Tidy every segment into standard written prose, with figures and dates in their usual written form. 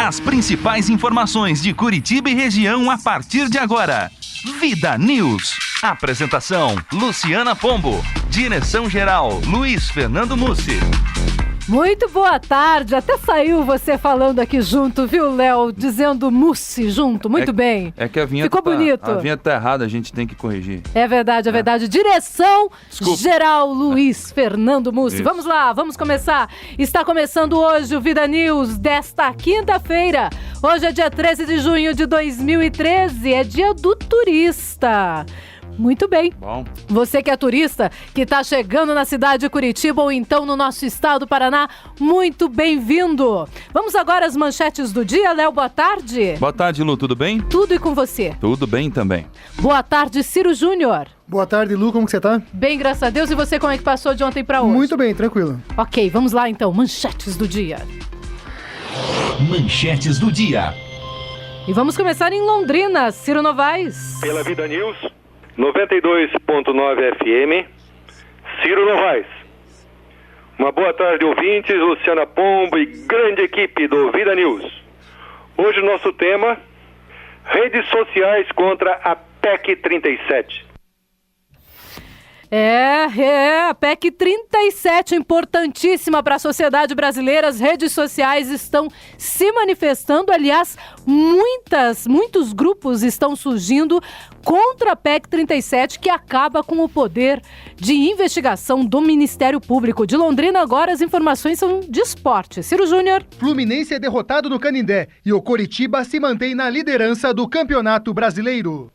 As principais informações de Curitiba e região a partir de agora. Vida News. Apresentação: Luciana Pombo. Direção-geral: Luiz Fernando Mussi. Muito boa tarde, até saiu você falando aqui junto, viu, Léo? Dizendo Mussi junto, muito bem. É que a vinheta ficou bonito. A vinheta tá errada, a gente tem que corrigir. É verdade, é verdade. Direção-geral Luiz Fernando Mussi. Vamos lá, vamos começar. Está começando hoje o Vida News desta quinta-feira. Hoje é dia 13 de junho de 2013, é dia do turista. Muito bem. Bom. Você que é turista, que está chegando na cidade de Curitiba ou então no nosso estado do Paraná, muito bem-vindo. Vamos agora às manchetes do dia. Léo, boa tarde. Boa tarde, Lu, tudo bem? Tudo e com você? Tudo bem também. Boa tarde, Ciro Júnior. Boa tarde, Lu, como que você tá? Bem, graças a Deus. E você, como é que passou de ontem para hoje? Muito bem, tranquilo. Ok, vamos lá então, manchetes do dia. Manchetes do dia. E vamos começar em Londrina, Ciro Novaes. Pela Vida News 92.9 FM, Ciro Novaes. Uma boa tarde, ouvintes, Luciana Pombo e grande equipe do Vida News. Hoje o nosso tema: redes sociais contra a PEC 37. A PEC 37, importantíssima para a sociedade brasileira. As redes sociais estão se manifestando, aliás, muitos grupos estão surgindo contra a PEC 37, que acaba com o poder de investigação do Ministério Público. De Londrina, agora as informações são de esporte. Ciro Júnior. Fluminense é derrotado no Canindé e o Coritiba se mantém na liderança do Campeonato Brasileiro.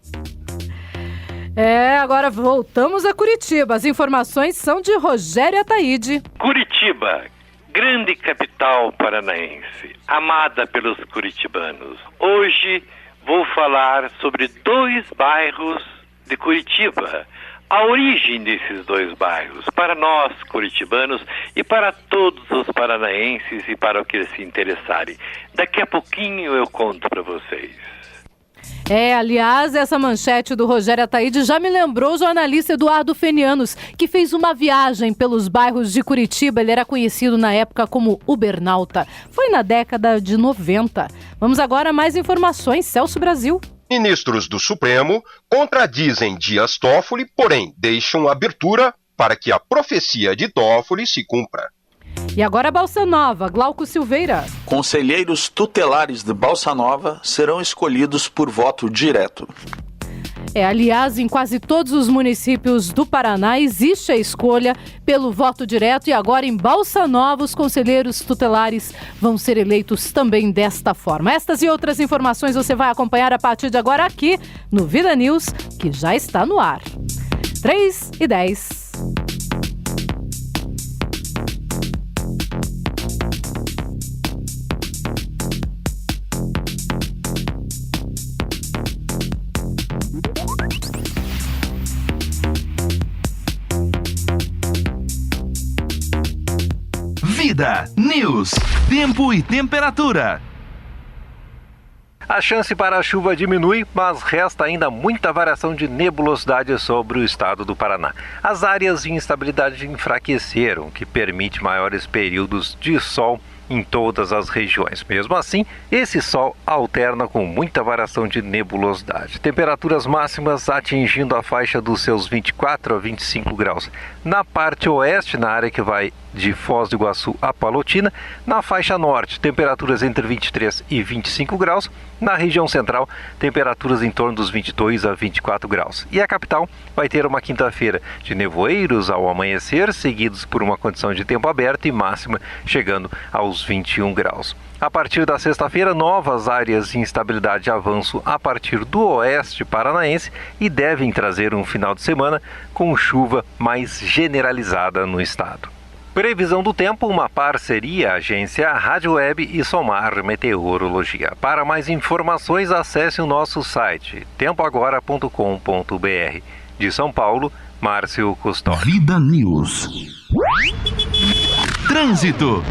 Agora voltamos a Curitiba. As informações são de Rogério Ataíde. Curitiba, grande capital paranaense, amada pelos curitibanos. Hoje vou falar sobre 2 bairros de Curitiba. A origem desses 2 bairros, para nós curitibanos e para todos os paranaenses e para o que se interessarem. Daqui a pouquinho eu conto para vocês. Aliás, essa manchete do Rogério Ataíde já me lembrou o jornalista Eduardo Fenianos, que fez uma viagem pelos bairros de Curitiba. Ele era conhecido na época como Ubernauta. Foi na década de 90. Vamos agora a mais informações. Celso Brasil. Ministros do Supremo contradizem Dias Toffoli, porém deixam abertura para que a profecia de Toffoli se cumpra. E agora Balsa Nova, Glauco Silveira. Conselheiros tutelares de Balsa Nova serão escolhidos por voto direto. Aliás, em quase todos os municípios do Paraná existe a escolha pelo voto direto e agora em Balsa Nova os conselheiros tutelares vão ser eleitos também desta forma. Estas e outras informações você vai acompanhar a partir de agora aqui no Vida News, que já está no ar. 3:10. Vida News. Tempo e temperatura. A chance para a chuva diminui, mas resta ainda muita variação de nebulosidade sobre o estado do Paraná. As áreas de instabilidade enfraqueceram, o que permite maiores períodos de sol em todas as regiões. Mesmo assim, esse sol alterna com muita variação de nebulosidade. Temperaturas máximas atingindo a faixa dos seus 24 a 25 graus. Na parte oeste, na área que vai de Foz do Iguaçu a Palotina. Na faixa norte, temperaturas entre 23 e 25 graus. Na região central, temperaturas em torno dos 22 a 24 graus. E a capital vai ter uma quinta-feira de nevoeiros ao amanhecer, seguidos por uma condição de tempo aberto e máxima chegando aos 21 graus. A partir da sexta-feira, novas áreas de instabilidade de avanço a partir do oeste paranaense e devem trazer um final de semana com chuva mais generalizada no estado. Previsão do tempo, uma parceria, agência Rádio Web e Somar Meteorologia. Para mais informações, acesse o nosso site tempoagora.com.br. De São Paulo, Márcio Custódio. Vida News. Trânsito.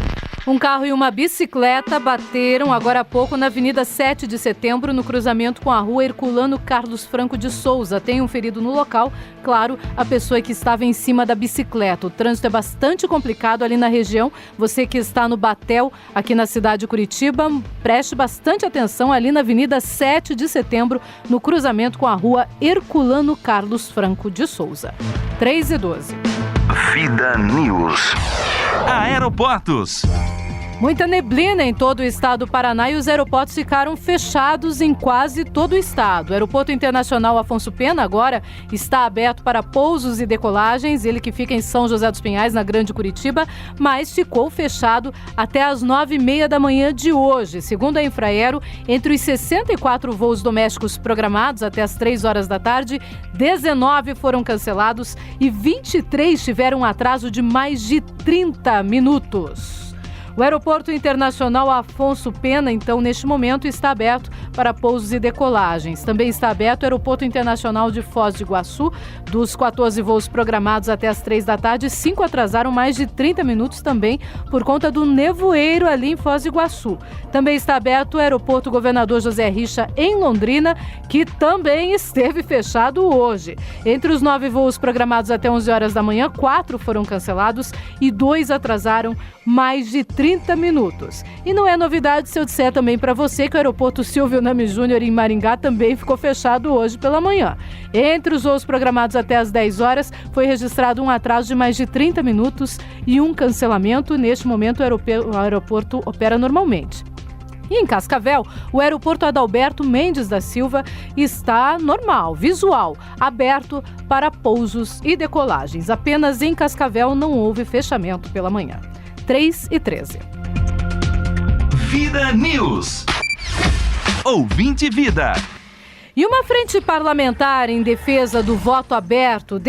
Um carro e uma bicicleta bateram agora há pouco na Avenida 7 de Setembro, no cruzamento com a rua Herculano Carlos Franco de Souza. Tem um ferido no local, claro, a pessoa que estava em cima da bicicleta. O trânsito é bastante complicado ali na região. Você que está no Batel, aqui na cidade de Curitiba, preste bastante atenção ali na Avenida 7 de Setembro, no cruzamento com a rua Herculano Carlos Franco de Souza. 3:12. Vida News. Aeroportos. Muita neblina em todo o estado do Paraná e os aeroportos ficaram fechados em quase todo o estado. O Aeroporto Internacional Afonso Pena agora está aberto para pousos e decolagens, ele que fica em São José dos Pinhais, na Grande Curitiba, mas ficou fechado até às 9:30 da manhã de hoje. Segundo a Infraero, entre os 64 voos domésticos programados até às 3 horas da tarde, 19 foram cancelados e 23 tiveram um atraso de mais de 30 minutos. O Aeroporto Internacional Afonso Pena, então, neste momento, está aberto para pousos e decolagens. Também está aberto o Aeroporto Internacional de Foz do Iguaçu. Dos 14 voos programados até as 3 da tarde, 5 atrasaram mais de 30 minutos também por conta do nevoeiro ali em Foz do Iguaçu. Também está aberto o Aeroporto Governador José Richa, em Londrina, que também esteve fechado hoje. Entre os 9 voos programados até 11 horas da manhã, 4 foram cancelados e 2 atrasaram mais de 30 minutos. E não é novidade se eu disser também para você que o aeroporto Silvio Nami Júnior em Maringá também ficou fechado hoje pela manhã. Entre os voos programados até às 10 horas, foi registrado um atraso de mais de 30 minutos e um cancelamento. Neste momento, o aeroporto opera normalmente. E em Cascavel, o aeroporto Adalberto Mendes da Silva está normal, visual, aberto para pousos e decolagens. Apenas em Cascavel não houve fechamento pela manhã. 3:13. Vida News. Ouvinte Vida. E uma frente parlamentar em defesa do voto aberto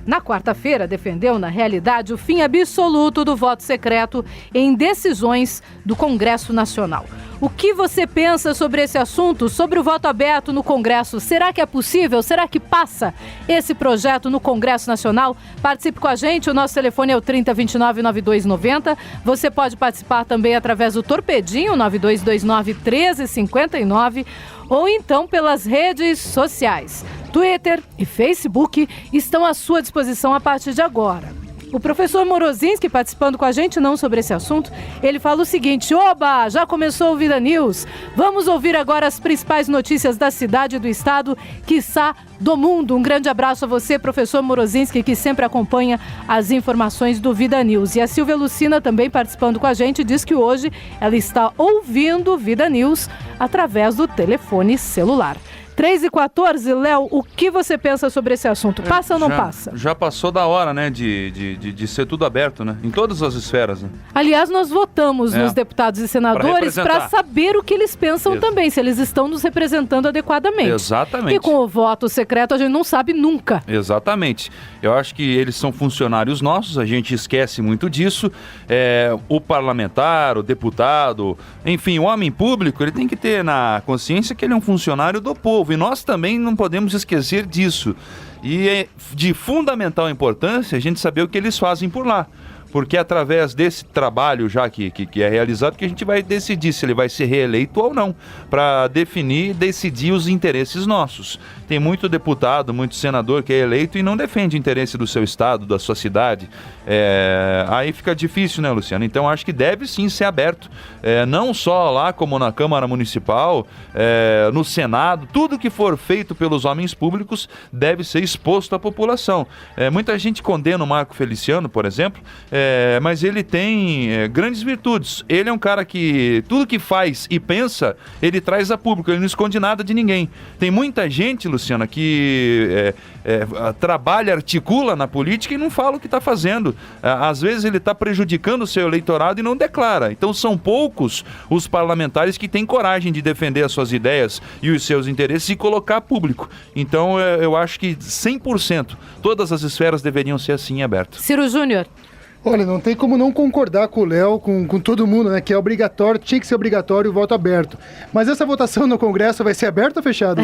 na quarta-feira, defendeu, na realidade, o fim absoluto do voto secreto em decisões do Congresso Nacional. O que você pensa sobre esse assunto, sobre o voto aberto no Congresso? Será que é possível? Será que passa esse projeto no Congresso Nacional? Participe com a gente, o nosso telefone é o 3029-9290. Você pode participar também através do Torpedinho, 9229-1359, ou então pelas redes sociais. Twitter e Facebook estão à sua disposição a partir de agora. O professor Morozinski, participando com a gente, não sobre esse assunto, ele fala o seguinte: oba, já começou o Vida News. Vamos ouvir agora as principais notícias da cidade e do estado, quiçá do mundo. Um grande abraço a você, professor Morozinski, que sempre acompanha as informações do Vida News. E a Silvia Lucina, também participando com a gente, diz que hoje ela está ouvindo Vida News através do telefone celular. 3:14, Léo, o que você pensa sobre esse assunto? Passa ou não passa? Já passou da hora, né, de ser tudo aberto, né? Em todas as esferas, né? Aliás, nós votamos nos deputados e senadores para saber o que eles pensam também, se eles estão nos representando adequadamente. Exatamente. E com o voto secreto a gente não sabe nunca. Exatamente. Eu acho que eles são funcionários nossos, a gente esquece muito disso. O parlamentar, o deputado, enfim, o homem público, ele tem que ter na consciência que ele é um funcionário do povo. E nós também não podemos esquecer disso. E é de fundamental importância a gente saber o que eles fazem por lá. Porque é através desse trabalho já que é realizado que a gente vai decidir se ele vai ser reeleito ou não, para definir e decidir os interesses nossos. Tem muito deputado, muito senador que é eleito e não defende o interesse do seu estado, da sua cidade. Aí fica difícil, né, Luciano? Então acho que deve sim ser aberto, não só lá como na Câmara Municipal, no Senado, tudo que for feito pelos homens públicos deve ser exposto à população. Muita gente condena o Marco Feliciano, por exemplo, mas ele tem grandes virtudes. Ele é um cara que tudo que faz e pensa, ele traz a público, ele não esconde nada de ninguém. Tem muita gente, Luciana, que trabalha, articula na política e não fala o que está fazendo. Às vezes ele está prejudicando o seu eleitorado e não declara. Então são poucos os parlamentares que têm coragem de defender as suas ideias e os seus interesses e colocar a público. Então eu acho que 100% todas as esferas deveriam ser assim abertas. Ciro Júnior. Olha, não tem como não concordar com o Léo, com todo mundo, né? Que é obrigatório, tinha que ser obrigatório o voto aberto. Mas essa votação no Congresso vai ser aberta ou fechada?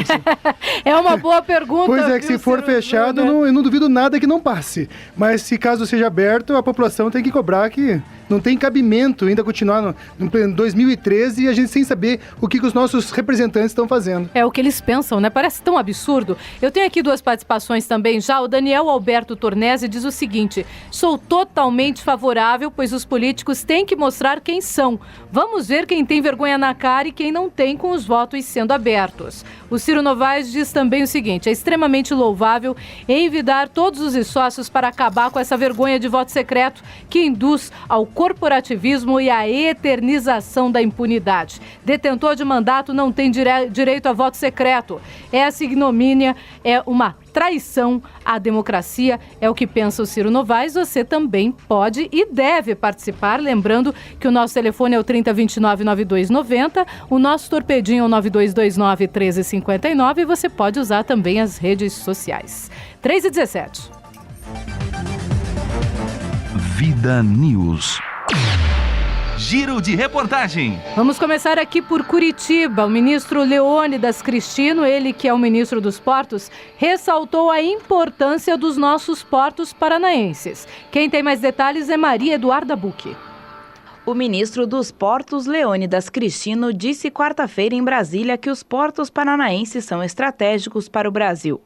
É uma boa pergunta. Pois é, que se for fechado, eu não duvido nada que não passe. Mas se caso seja aberto, a população tem que cobrar que Não tem cabimento ainda continuar em 2013 e a gente sem saber o que os nossos representantes estão fazendo. É o que eles pensam, né? Parece tão absurdo. Eu tenho aqui 2 participações também já. O Daniel Alberto Tornese diz o seguinte: sou totalmente favorável, pois os políticos têm que mostrar quem são. Vamos ver quem tem vergonha na cara e quem não tem, com os votos sendo abertos. O Ciro Novaes diz também o seguinte: é extremamente louvável envidar todos os sócios para acabar com essa vergonha de voto secreto que induz ao corporativismo e à eternização da impunidade. Detentor de mandato não tem direito a voto secreto. Essa ignomínia é uma traição à democracia, é o que pensa o Ciro Novaes. Você também pode e deve participar, lembrando que o nosso telefone é o 3029-9290, o nosso torpedinho é o 9229-1359 e você pode usar também as redes sociais. 3h17. Vida News. Giro de reportagem. Vamos começar aqui por Curitiba. O ministro Leônidas Cristino, ele que é o ministro dos Portos, ressaltou a importância dos nossos portos paranaenses. Quem tem mais detalhes é Maria Eduarda Bucchi. O ministro dos Portos, Leônidas Cristino, disse quarta-feira em Brasília que os portos paranaenses são estratégicos para o Brasil.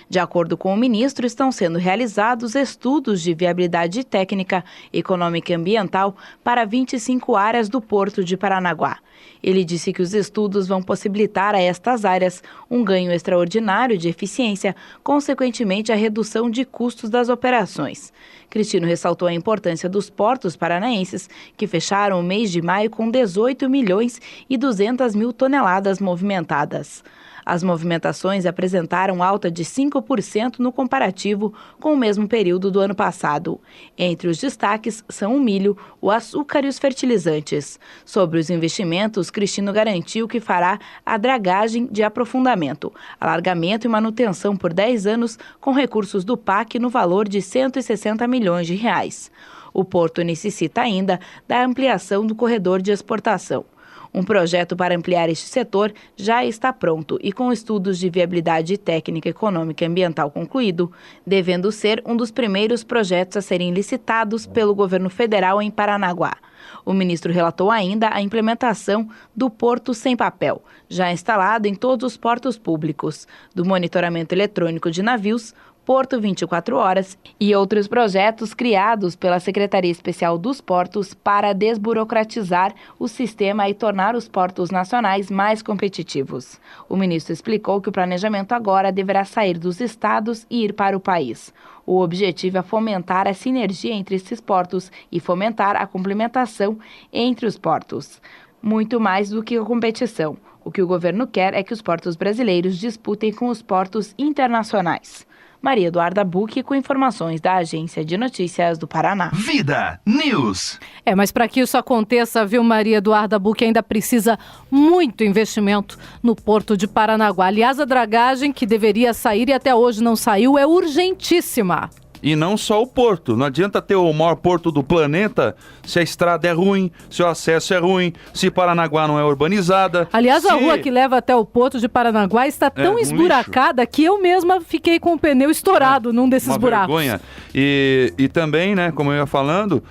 De acordo com o ministro, estão sendo realizados estudos de viabilidade técnica, econômica e ambiental para 25 áreas do Porto de Paranaguá. Ele disse que os estudos vão possibilitar a estas áreas um ganho extraordinário de eficiência, consequentemente a redução de custos das operações. Cristino ressaltou a importância dos portos paranaenses, que fecharam o mês de maio com 18 milhões e 200 mil toneladas movimentadas. As movimentações apresentaram alta de 5% no comparativo com o mesmo período do ano passado. Entre os destaques são o milho, o açúcar e os fertilizantes. Sobre os investimentos, Cristino garantiu que fará a dragagem de aprofundamento, alargamento e manutenção por 10 anos com recursos do PAC no valor de R$ 160 milhões. O porto necessita ainda da ampliação do corredor de exportação. Um projeto para ampliar este setor já está pronto e com estudos de viabilidade técnica, econômica e ambiental concluído, devendo ser um dos primeiros projetos a serem licitados pelo governo federal em Paranaguá. O ministro relatou ainda a implementação do Porto Sem Papel, já instalado em todos os portos públicos, do monitoramento eletrônico de navios, Porto 24 Horas e outros projetos criados pela Secretaria Especial dos Portos para desburocratizar o sistema e tornar os portos nacionais mais competitivos. O ministro explicou que o planejamento agora deverá sair dos estados e ir para o país. O objetivo é fomentar a sinergia entre esses portos e fomentar a complementação entre os portos. Muito mais do que a competição. O que o governo quer é que os portos brasileiros disputem com os portos internacionais. Maria Eduarda Bucchi com informações da Agência de Notícias do Paraná. Vida News. Mas para que isso aconteça, viu, Maria Eduarda Bucchi, ainda precisa muito investimento no Porto de Paranaguá. Aliás, a dragagem que deveria sair e até hoje não saiu é urgentíssima. E não só o porto. Não adianta ter o maior porto do planeta se a estrada é ruim, se o acesso é ruim, se Paranaguá não é urbanizada. Aliás, a rua que leva até o Porto de Paranaguá está tão esburacada que eu mesma fiquei com o pneu estourado num desses buracos. Vergonha. E também, né, como eu ia falando,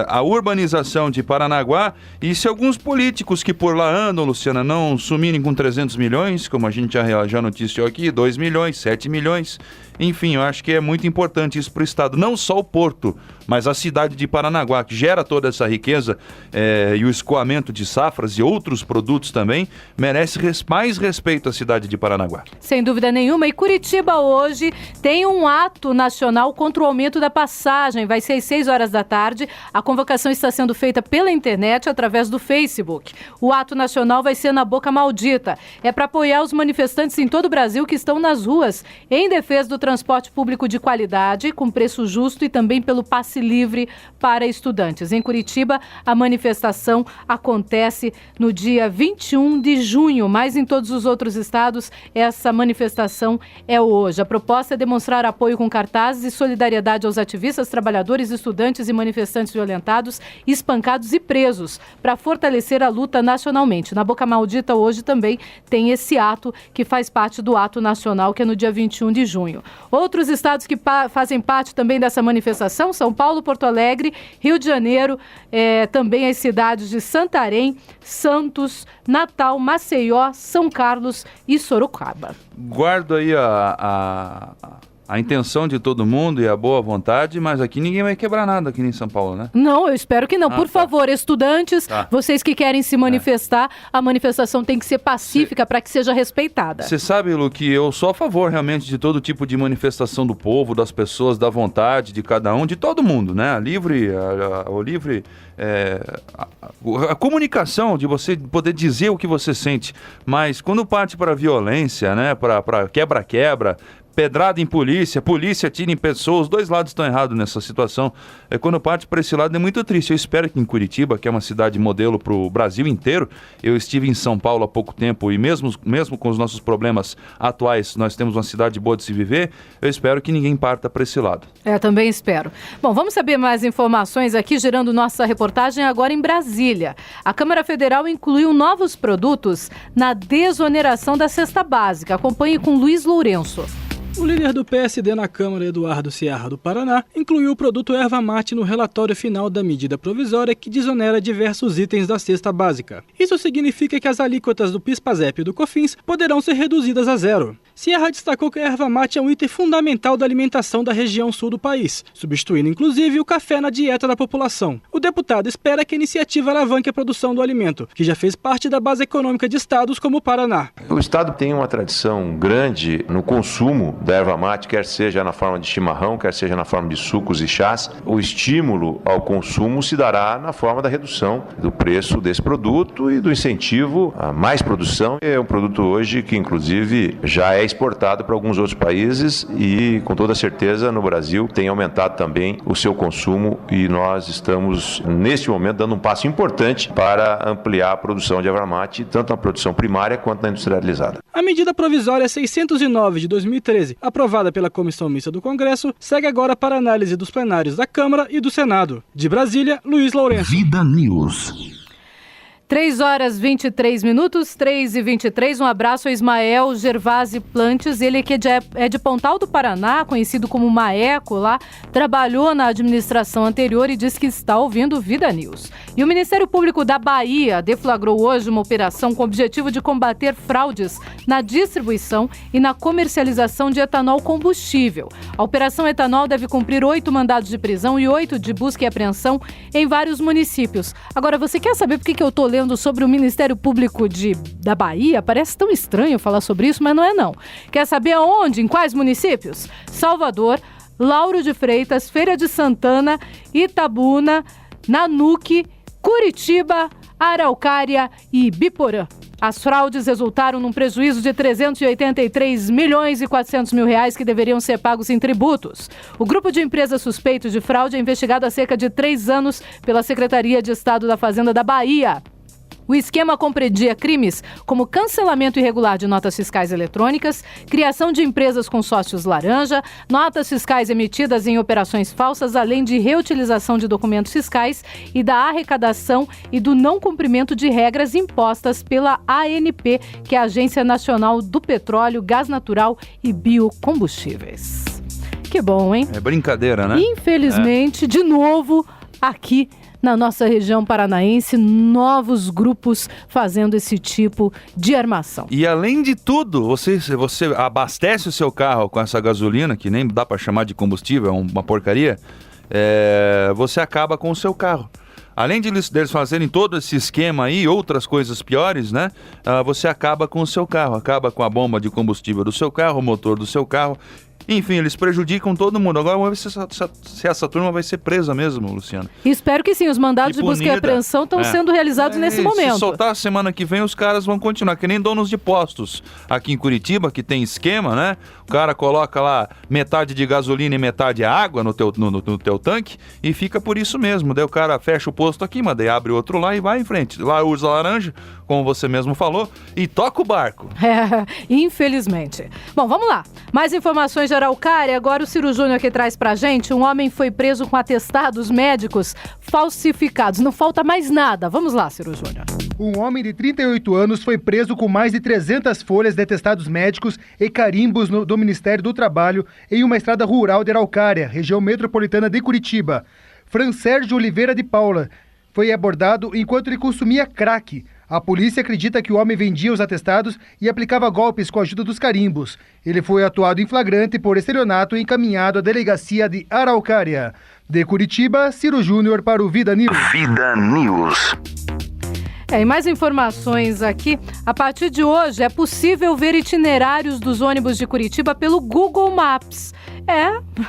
a urbanização de Paranaguá, e se alguns políticos que por lá andam, Luciana, não sumirem com 300 milhões, como a gente já noticiou aqui, 2 milhões, 7 milhões... Enfim, eu acho que é muito importante isso para o Estado. Não só o Porto, mas a cidade de Paranaguá, que gera toda essa riqueza e o escoamento de safras e outros produtos também, merece mais respeito à cidade de Paranaguá. Sem dúvida nenhuma. E Curitiba hoje tem um ato nacional contra o aumento da passagem. Vai ser às 6 horas da tarde. A convocação está sendo feita pela internet através do Facebook. O ato nacional vai ser na Boca Maldita. É para apoiar os manifestantes em todo o Brasil que estão nas ruas em defesa do transporte público de qualidade, com preço justo e também pelo passe livre para estudantes. Em Curitiba, a manifestação acontece no dia 21 de junho, mas em todos os outros estados, essa manifestação é hoje. A proposta é demonstrar apoio com cartazes e solidariedade aos ativistas, trabalhadores, estudantes e manifestantes violentados, espancados e presos, para fortalecer a luta nacionalmente. Na Boca Maldita, hoje também tem esse ato que faz parte do ato nacional, que é no dia 21 de junho. Outros estados que fazem parte também dessa manifestação, São Paulo, Porto Alegre, Rio de Janeiro, também as cidades de Santarém, Santos, Natal, Maceió, São Carlos e Sorocaba. Guardo aí a intenção de todo mundo e a boa vontade, mas aqui ninguém vai quebrar nada aqui em São Paulo, né? Não, eu espero que não. Por favor, estudantes, vocês que querem se manifestar, a manifestação tem que ser pacífica para que seja respeitada. Você sabe, Lu, que eu sou a favor realmente de todo tipo de manifestação do povo, das pessoas, da vontade de cada um, de todo mundo, né? A comunicação de você poder dizer o que você sente, mas quando parte para violência, né? Para quebra-quebra, pedrada em polícia atira em pessoas, os dois lados estão errados nessa situação. Quando parte para esse lado é muito triste. Eu espero que em Curitiba, que é uma cidade modelo para o Brasil inteiro, eu estive em São Paulo há pouco tempo e mesmo com os nossos problemas atuais, nós temos uma cidade boa de se viver, eu espero que ninguém parta para esse lado. Também espero. Bom, vamos saber mais informações aqui, girando nossa reportagem agora em Brasília. A Câmara Federal incluiu novos produtos na desoneração da cesta básica. Acompanhe com Luiz Lourenço. O líder do PSD na Câmara, Eduardo Seara do Paraná, incluiu o produto erva mate no relatório final da medida provisória que desonera diversos itens da cesta básica. Isso significa que as alíquotas do PIS/PASEP e do COFINS poderão ser reduzidas a zero. Seara destacou que a erva mate é um item fundamental da alimentação da região sul do país, substituindo inclusive o café na dieta da população. O deputado espera que a iniciativa alavanque a produção do alimento, que já fez parte da base econômica de estados como o Paraná. O estado tem uma tradição grande no consumo da erva mate, quer seja na forma de chimarrão, quer seja na forma de sucos e chás. O estímulo ao consumo se dará na forma da redução do preço desse produto e do incentivo a mais produção. É um produto hoje que inclusive já é exportado para alguns outros países e com toda certeza no Brasil tem aumentado também o seu consumo e nós estamos neste momento dando um passo importante para ampliar a produção de erva mate, tanto na produção primária quanto na industrializada. A medida provisória 609 de 2013, aprovada pela Comissão Mista do Congresso, segue agora para análise dos plenários da Câmara e do Senado. De Brasília, Luiz Lourenço. Vida News. 3h23, 3h23, um abraço ao Ismael Gervasi Plantes, ele que é de Pontal do Paraná, conhecido como Maeco lá, trabalhou na administração anterior e diz que está ouvindo Vida News. E o Ministério Público da Bahia deflagrou hoje uma operação com o objetivo de combater fraudes na distribuição e na comercialização de etanol combustível. A Operação Etanol deve cumprir 8 mandados de prisão e 8 de busca e apreensão em vários municípios. Agora, você quer saber por que eu estou lendo sobre o Ministério Público da Bahia? Parece tão estranho falar sobre isso, mas não é não. Quer saber aonde? Em quais municípios? Salvador, Lauro de Freitas, Feira de Santana, Itabuna, Nanuque, Curitiba, Araucária e Biporã. As fraudes resultaram num prejuízo de 383 milhões e 400 mil reais que deveriam ser pagos em tributos. O grupo de empresas suspeitos de fraude é investigado há cerca de 3 anos pela Secretaria de Estado da Fazenda da Bahia. O esquema compreendia crimes como cancelamento irregular de notas fiscais eletrônicas, criação de empresas com sócios laranja, notas fiscais emitidas em operações falsas, além de reutilização de documentos fiscais e da arrecadação e do não cumprimento de regras impostas pela ANP, que é a Agência Nacional do Petróleo, Gás Natural e Biocombustíveis. Que bom, hein? É brincadeira, né? Infelizmente, de novo, aqui na nossa região paranaense, novos grupos fazendo esse tipo de armação. E além de tudo, você abastece o seu carro com essa gasolina, que nem dá para chamar de combustível, é uma porcaria, você acaba com o seu carro. Além deles fazerem todo esse esquema aí, outras coisas piores, né? Você acaba com o seu carro, acaba com a bomba de combustível do seu carro, o motor do seu carro. Enfim, eles prejudicam todo mundo. Agora vamos ver se essa turma vai ser presa mesmo, Luciano. Espero que sim. Os mandados de busca e apreensão estão sendo realizados nesse momento. Se soltar a semana que vem, os caras vão continuar, que nem donos de postos aqui em Curitiba, que tem esquema, né? O cara coloca lá metade de gasolina e metade água no teu tanque e fica por isso mesmo. Daí o cara fecha o posto aqui, mas daí abre outro lá e vai em frente. Lá usa laranja, como você mesmo falou, e toca o barco. Infelizmente. Bom, vamos lá. Mais informações de Araucária. Agora o Ciro Júnior que traz pra gente. Um homem foi preso com atestados médicos falsificados. Não falta mais nada. Vamos lá, Ciro Júnior. Um homem de 38 anos foi preso com mais de 300 folhas de atestados médicos e carimbos do Ministério do Trabalho em uma estrada rural de Araucária, região metropolitana de Curitiba. Fransérgio Oliveira de Paula foi abordado enquanto ele consumia crack. A polícia acredita que o homem vendia os atestados e aplicava golpes com a ajuda dos carimbos. Ele foi atuado em flagrante por estelionato e encaminhado à delegacia de Araucária. De Curitiba, Ciro Júnior para o Vida News. Vida News. E mais informações aqui. A partir de hoje é possível ver itinerários dos ônibus de Curitiba pelo Google Maps.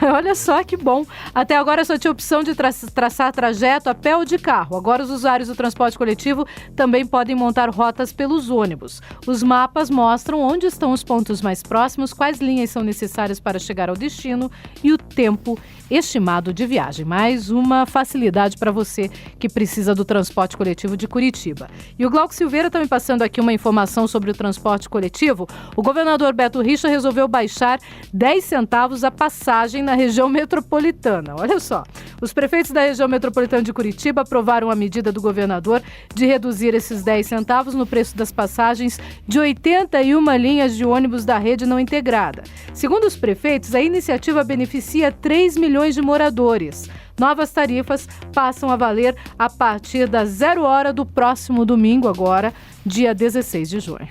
Olha só que bom. Até agora só tinha opção de traçar trajeto a pé ou de carro. Agora os usuários do transporte coletivo também podem montar rotas pelos ônibus. Os mapas mostram onde estão os pontos mais próximos, quais linhas são necessárias para chegar ao destino e o tempo estimado de viagem. Mais uma facilidade para você que precisa do transporte coletivo de Curitiba. E o Glauco Silveira está me passando aqui uma informação sobre o transporte coletivo. O governador Beto Richa resolveu baixar 10 centavos a passagem na região metropolitana. Olha só, os prefeitos da região metropolitana de Curitiba aprovaram a medida do governador de reduzir esses 10 centavos no preço das passagens de 81 linhas de ônibus da rede não integrada. Segundo os prefeitos, a iniciativa beneficia 3 milhões de moradores. Novas tarifas passam a valer a partir das 0 hora do próximo domingo, agora, dia 16 de junho.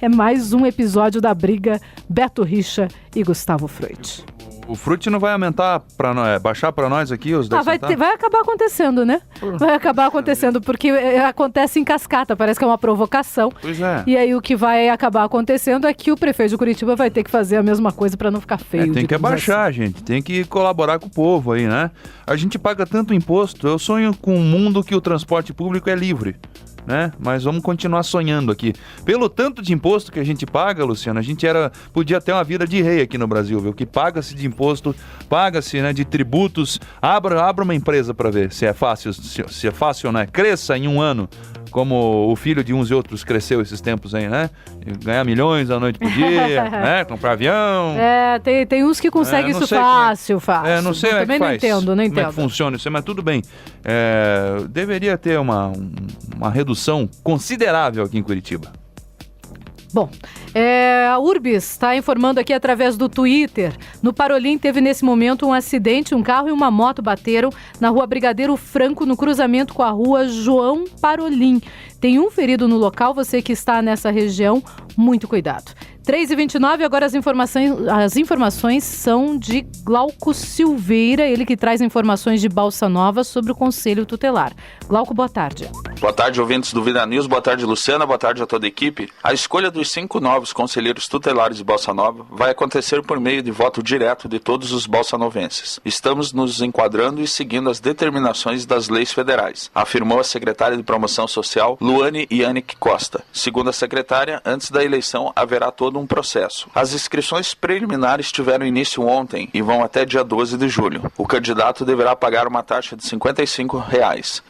É mais um episódio da briga Beto Richa e Gustavo Freud. O Fruit não vai aumentar, baixar para nós aqui os 10 centavos? Vai acabar acontecendo, né? Vai acabar acontecendo, porque acontece em cascata, parece que é uma provocação. Pois é. E aí o que vai acabar acontecendo é que o prefeito de Curitiba vai ter que fazer a mesma coisa para não ficar feio. Tem que abaixar, assim. Gente. Tem que colaborar com o povo aí, né? A gente paga tanto imposto. Eu sonho com um mundo que o transporte público é livre. Né? Mas vamos continuar sonhando aqui. Pelo tanto de imposto que a gente paga, Luciano, a gente podia ter uma vida de rei aqui no Brasil, viu? Que paga-se de imposto, paga-se, né, de tributos. Abra uma empresa para ver se é fácil, né? Cresça em um ano, como o filho de uns e outros cresceu esses tempos aí, né? Ganhar milhões à noite por dia, né? Comprar avião. Tem uns que conseguem isso fácil. Não sei também como é que faz. Não entendo. Como é que funciona isso, mas tudo bem. Deveria ter uma redução considerável aqui em Curitiba. Bom, a Urbis está informando aqui através do Twitter. No Parolim teve nesse momento um acidente, um carro e uma moto bateram na rua Brigadeiro Franco, no cruzamento com a rua João Parolim. Tem um ferido no local, você que está nessa região, muito cuidado. 3h29, agora as informações são de Glauco Silveira, ele que traz informações de Balsa Nova sobre o Conselho Tutelar. Glauco, boa tarde. Boa tarde, ouvintes do Vida News, boa tarde, Luciana, boa tarde a toda a equipe. A escolha dos 5 novos conselheiros tutelares de Balsa Nova vai acontecer por meio de voto direto de todos os balsanovenses. Estamos nos enquadrando e seguindo as determinações das leis federais, afirmou a secretária de Promoção Social, Luane Yannick Costa. Segundo a secretária, antes da eleição haverá todo um processo. As inscrições preliminares tiveram início ontem e vão até dia 12 de julho. O candidato deverá pagar uma taxa de R$ 55.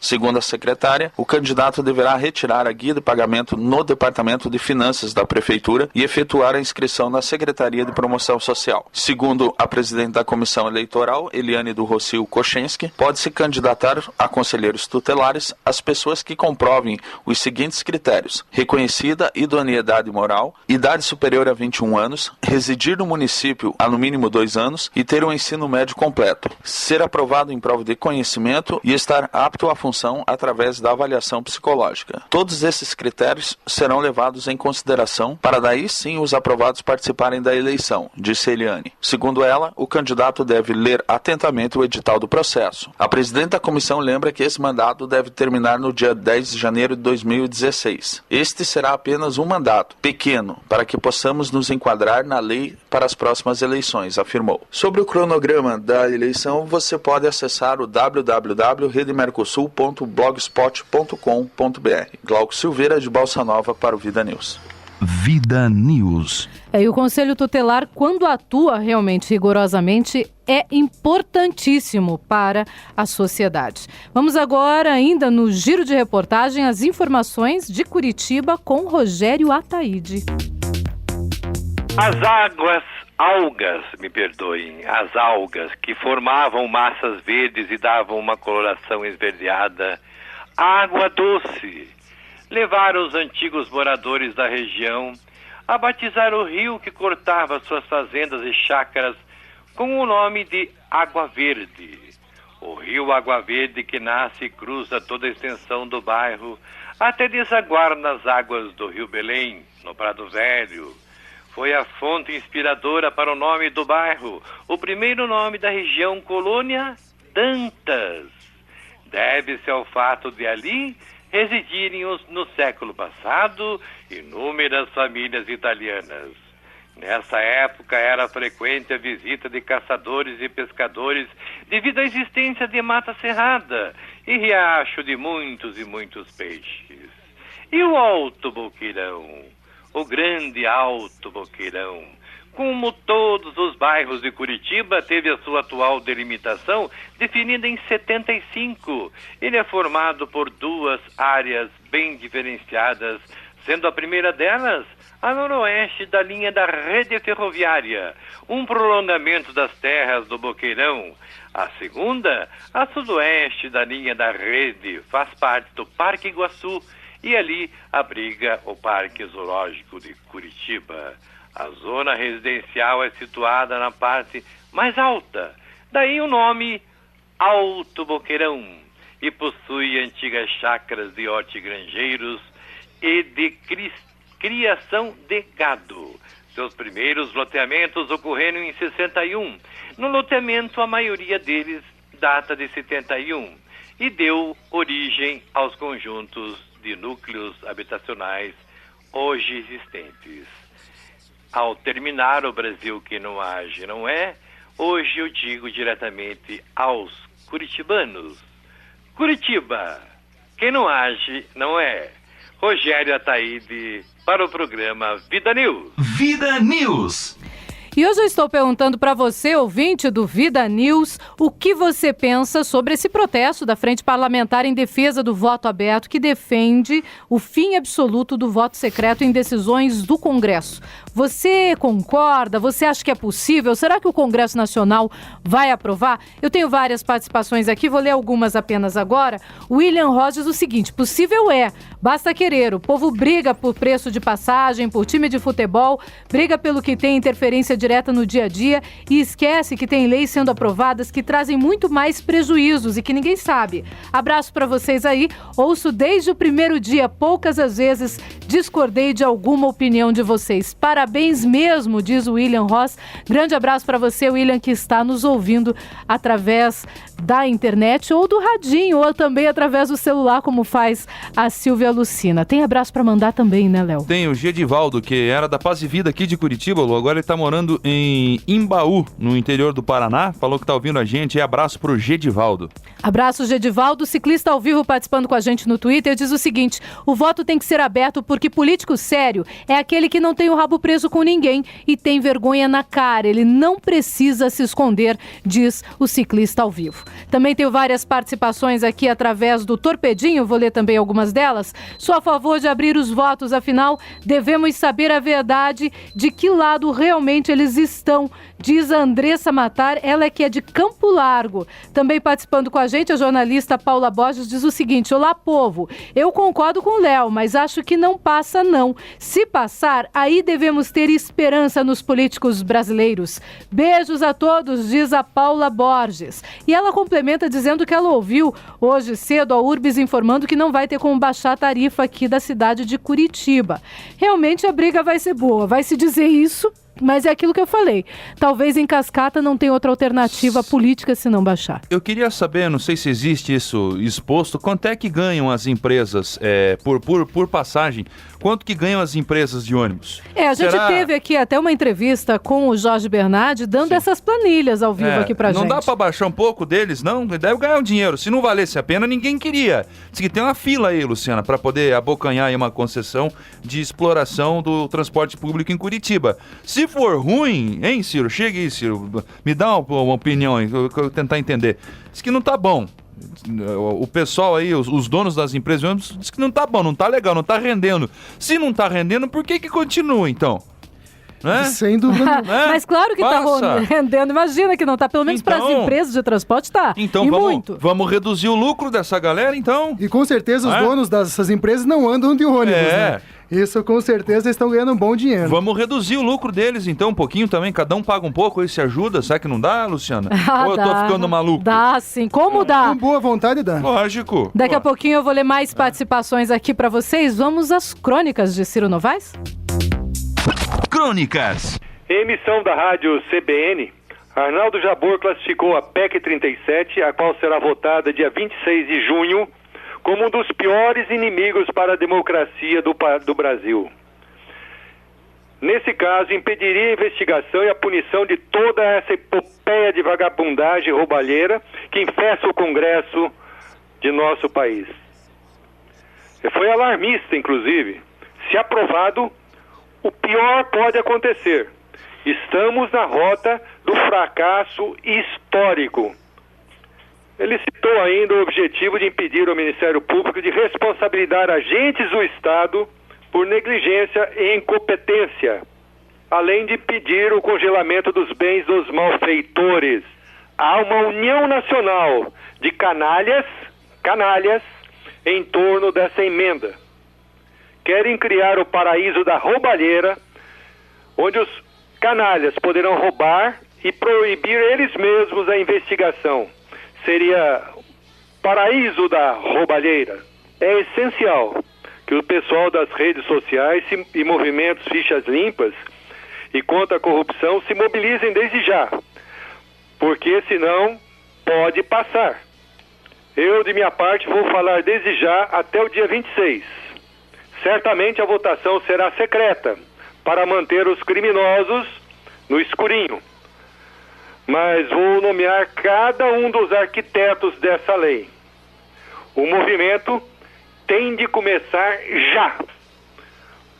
Segundo a secretária, o candidato deverá retirar a guia de pagamento no Departamento de Finanças da Prefeitura e efetuar a inscrição na Secretaria de Promoção Social. Segundo a presidente da Comissão Eleitoral, Eliane do Rocio Kochensky, pode-se candidatar a conselheiros tutelares as pessoas que comprovem os seguintes critérios: reconhecida idoneidade moral, idade superior a 21 anos, residir no município há no mínimo 2 anos e ter um ensino médio completo, ser aprovado em prova de conhecimento e estar apto à função através da avaliação psicológica. Todos esses critérios serão levados em consideração para daí sim os aprovados participarem da eleição, disse Eliane. Segundo ela, o candidato deve ler atentamente o edital do processo. A presidente da comissão lembra que esse mandato deve terminar no dia 10 de janeiro de 2016. Este será apenas um mandato pequeno para que possamos nos enquadrar na lei para as próximas eleições, afirmou. Sobre o cronograma da eleição, você pode acessar o www.redemercosul.blogspot.com.br. Glauco Silveira, de Balsa Nova, para o Vida News. Vida News. E o Conselho Tutelar, quando atua realmente rigorosamente, é importantíssimo para a sociedade. Vamos agora, ainda no giro de reportagem, as informações de Curitiba com Rogério Ataíde. As algas que formavam massas verdes e davam uma coloração esverdeada, água doce, levaram os antigos moradores da região a batizar o rio que cortava suas fazendas e chácaras com o nome de Água Verde. O rio Água Verde que nasce e cruza toda a extensão do bairro até desaguar nas águas do Rio Belém, no Prado Velho. Foi a fonte inspiradora para o nome do bairro, o primeiro nome da região Colônia Dantas. Deve-se ao fato de ali residirem no século passado inúmeras famílias italianas. Nessa época era frequente a visita de caçadores e pescadores devido à existência de mata cerrada e riacho de muitos e muitos peixes. E o Alto Boqueirão, o grande Alto Boqueirão, como todos os bairros de Curitiba, teve a sua atual delimitação definida em 75. Ele é formado por duas áreas bem diferenciadas, sendo a primeira delas a noroeste da linha da rede ferroviária, um prolongamento das terras do Boqueirão. A segunda, a sudoeste da linha da rede, faz parte do Parque Iguaçu e ali abriga o Parque Zoológico de Curitiba. A zona residencial é situada na parte mais alta, daí o nome Alto Boqueirão, e possui antigas chácaras de hortigranjeiros e de criação de gado. Seus primeiros loteamentos ocorreram em 61. No loteamento, a maioria deles data de 71 e deu origem aos conjuntos de núcleos habitacionais hoje existentes. Ao terminar o Brasil que não age, não é? Hoje eu digo diretamente aos curitibanos: Curitiba, quem não age, não é? Rogério Ataíde para o programa Vida News. Vida News. E hoje eu estou perguntando para você, ouvinte do Vida News, o que você pensa sobre esse protesto da Frente Parlamentar em defesa do voto aberto, que defende o fim absoluto do voto secreto em decisões do Congresso. Você concorda? Você acha que é possível? Será que o Congresso Nacional vai aprovar? Eu tenho várias participações aqui, vou ler algumas apenas agora. William Ross diz o seguinte: possível é, basta querer. O povo briga por preço de passagem, por time de futebol, briga pelo que tem interferência direta no dia a dia e esquece que tem leis sendo aprovadas que trazem muito mais prejuízos e que ninguém sabe. Abraço para vocês aí. Ouço desde o primeiro dia, poucas às vezes discordei de alguma opinião de vocês. Parabéns mesmo, diz o William Ross. Grande abraço para você, William, que está nos ouvindo através da internet ou do radinho, ou também através do celular, como faz a Silvia Lucina. Tem abraço para mandar também, né, Léo? Tem o Gedivaldo, que era da Paz e Vida aqui de Curitiba, Lu. Agora ele tá morando em Imbaú, no interior do Paraná. Falou que tá ouvindo a gente. Abraço pro Gedivaldo. Abraço, Gedivaldo. Ciclista ao vivo participando com a gente no Twitter diz o seguinte: o voto tem que ser aberto porque político sério é aquele que não tem o rabo preso com ninguém e tem vergonha na cara. Ele não precisa se esconder, diz o ciclista ao vivo. Também tenho várias participações aqui através do Torpedinho, vou ler também algumas delas. Sou a favor de abrir os votos, afinal, devemos saber a verdade de que lado realmente eles estão, diz a Andressa Matar, ela que é de Campo Largo. Também participando com a gente, a jornalista Paula Borges diz o seguinte: olá, povo, eu concordo com o Léo, mas acho que não passa não. Se passar, aí devemos ter esperança nos políticos brasileiros. Beijos a todos, diz a Paula Borges. E ela complementa dizendo que ela ouviu hoje cedo a Urbis informando que não vai ter como baixar a tarifa aqui da cidade de Curitiba. Realmente a briga vai ser boa, vai se dizer isso, mas é aquilo que eu falei. Talvez talvez em cascata não tenha outra alternativa política se não baixar. Eu queria saber, não sei se existe isso exposto, quanto é que ganham as empresas por passagem? Quanto que ganham as empresas de ônibus? A gente teve aqui até uma entrevista com o Jorge Bernardi dando essas planilhas ao vivo aqui pra gente. Não dá pra baixar um pouco deles, não? Deve ganhar um dinheiro. Se não valesse a pena, ninguém queria. Diz que tem uma fila aí, Luciana, pra poder abocanhar aí uma concessão de exploração do transporte público em Curitiba. Se for ruim, hein, Ciro? Chega aí, Ciro. Me dá uma opinião aí, que eu vou tentar entender. Diz que não tá bom. O pessoal aí, os donos das empresas, diz que não tá bom, não tá legal, não tá rendendo. Se não tá rendendo, por que continua, então? Né? Sem dúvida. Mas claro que tá rendendo. Imagina que não tá, pelo menos para as empresas de transporte tá. Então vamos reduzir o lucro dessa galera, então. E com certeza os donos dessas empresas não andam de ônibus, né? Isso com certeza estão ganhando um bom dinheiro. Vamos reduzir o lucro deles então um pouquinho também, cada um paga um pouco, aí se ajuda, será que não dá, Luciana? Ou eu tô ficando maluco? Dá sim, como dá? Com boa vontade dá. Lógico. Daqui a pouquinho eu vou ler mais participações aqui pra vocês. Vamos às crônicas de Ciro Novaes? Crônicas. Em emissão da rádio CBN, Arnaldo Jabor classificou a PEC 37, a qual será votada dia 26 de junho, como um dos piores inimigos para a democracia do Brasil. Nesse caso, impediria a investigação e a punição de toda essa epopeia de vagabundagem e roubalheira que infesta o Congresso de nosso país. Foi alarmista, inclusive. Se aprovado, o pior pode acontecer. Estamos na rota do fracasso histórico. Ele citou ainda o objetivo de impedir ao Ministério Público de responsabilizar agentes do Estado por negligência e incompetência, além de pedir o congelamento dos bens dos malfeitores. Há uma união nacional de canalhas em torno dessa emenda. Querem criar o paraíso da roubalheira, onde os canalhas poderão roubar e proibir eles mesmos a investigação. Seria paraíso da roubalheira. É essencial que o pessoal das redes sociais e movimentos fichas limpas e contra a corrupção se mobilizem desde já, porque senão pode passar. Eu, de minha parte, vou falar desde já até o dia 26. Certamente a votação será secreta para manter os criminosos no escurinho. Mas vou nomear cada um dos arquitetos dessa lei. O movimento tem de começar já.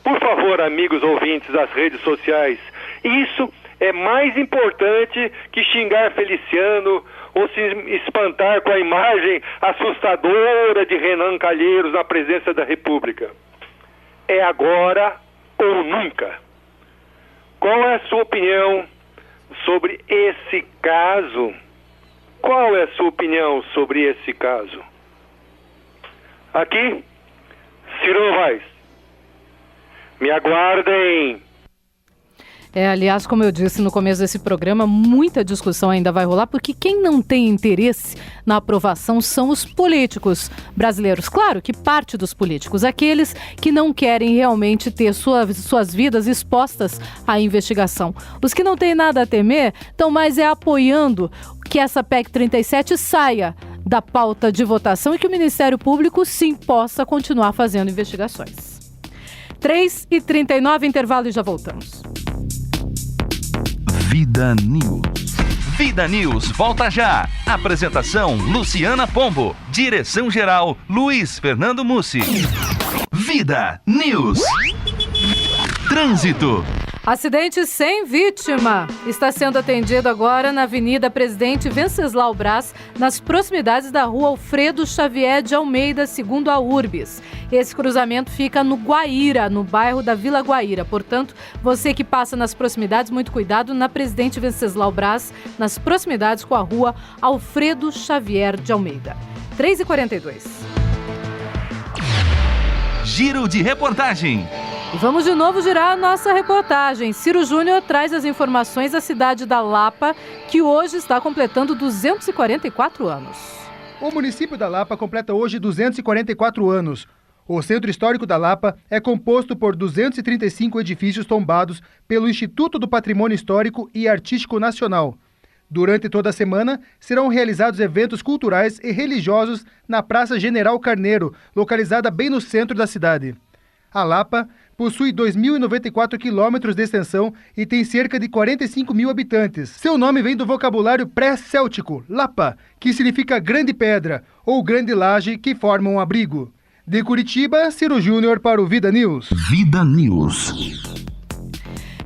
Por favor, amigos ouvintes das redes sociais, isso é mais importante que xingar Feliciano ou se espantar com a imagem assustadora de Renan Calheiros na presidência da República. É agora ou nunca. Qual é a sua opinião sobre esse caso? Qual é a sua opinião sobre esse caso? Aqui, Ciro Novaes. Me aguardem. Aliás, como eu disse no começo desse programa, muita discussão ainda vai rolar, porque quem não tem interesse na aprovação são os políticos brasileiros. Claro que parte dos políticos, aqueles que não querem realmente ter suas vidas expostas à investigação. Os que não têm nada a temer estão mais apoiando que essa PEC 37 saia da pauta de votação e que o Ministério Público, sim, possa continuar fazendo investigações. 3h39, intervalo e já voltamos. Vida News. Vida News volta já. Apresentação Luciana Pombo. Direção-geral Luiz Fernando Mussi. Vida News. Trânsito. Acidente sem vítima está sendo atendido agora na Avenida Presidente Venceslau Braz, nas proximidades da Rua Alfredo Xavier de Almeida, segundo a Urbis. Esse cruzamento fica no Guaíra, no bairro da Vila Guaíra. Portanto, você que passa nas proximidades, muito cuidado na Presidente Venceslau Braz, nas proximidades com a Rua Alfredo Xavier de Almeida. 3h42. Giro de reportagem. E vamos de novo girar a nossa reportagem. Ciro Júnior traz as informações da cidade da Lapa, que hoje está completando 244 anos. O município da Lapa completa hoje 244 anos. O Centro Histórico da Lapa é composto por 235 edifícios tombados pelo Instituto do Patrimônio Histórico e Artístico Nacional. Durante toda a semana, serão realizados eventos culturais e religiosos na Praça General Carneiro, localizada bem no centro da cidade. A Lapa possui 2.094 quilômetros de extensão e tem cerca de 45 mil habitantes. Seu nome vem do vocabulário pré-céltico, Lapa, que significa grande pedra ou grande laje que forma um abrigo. De Curitiba, Ciro Júnior para o Vida News. Vida News.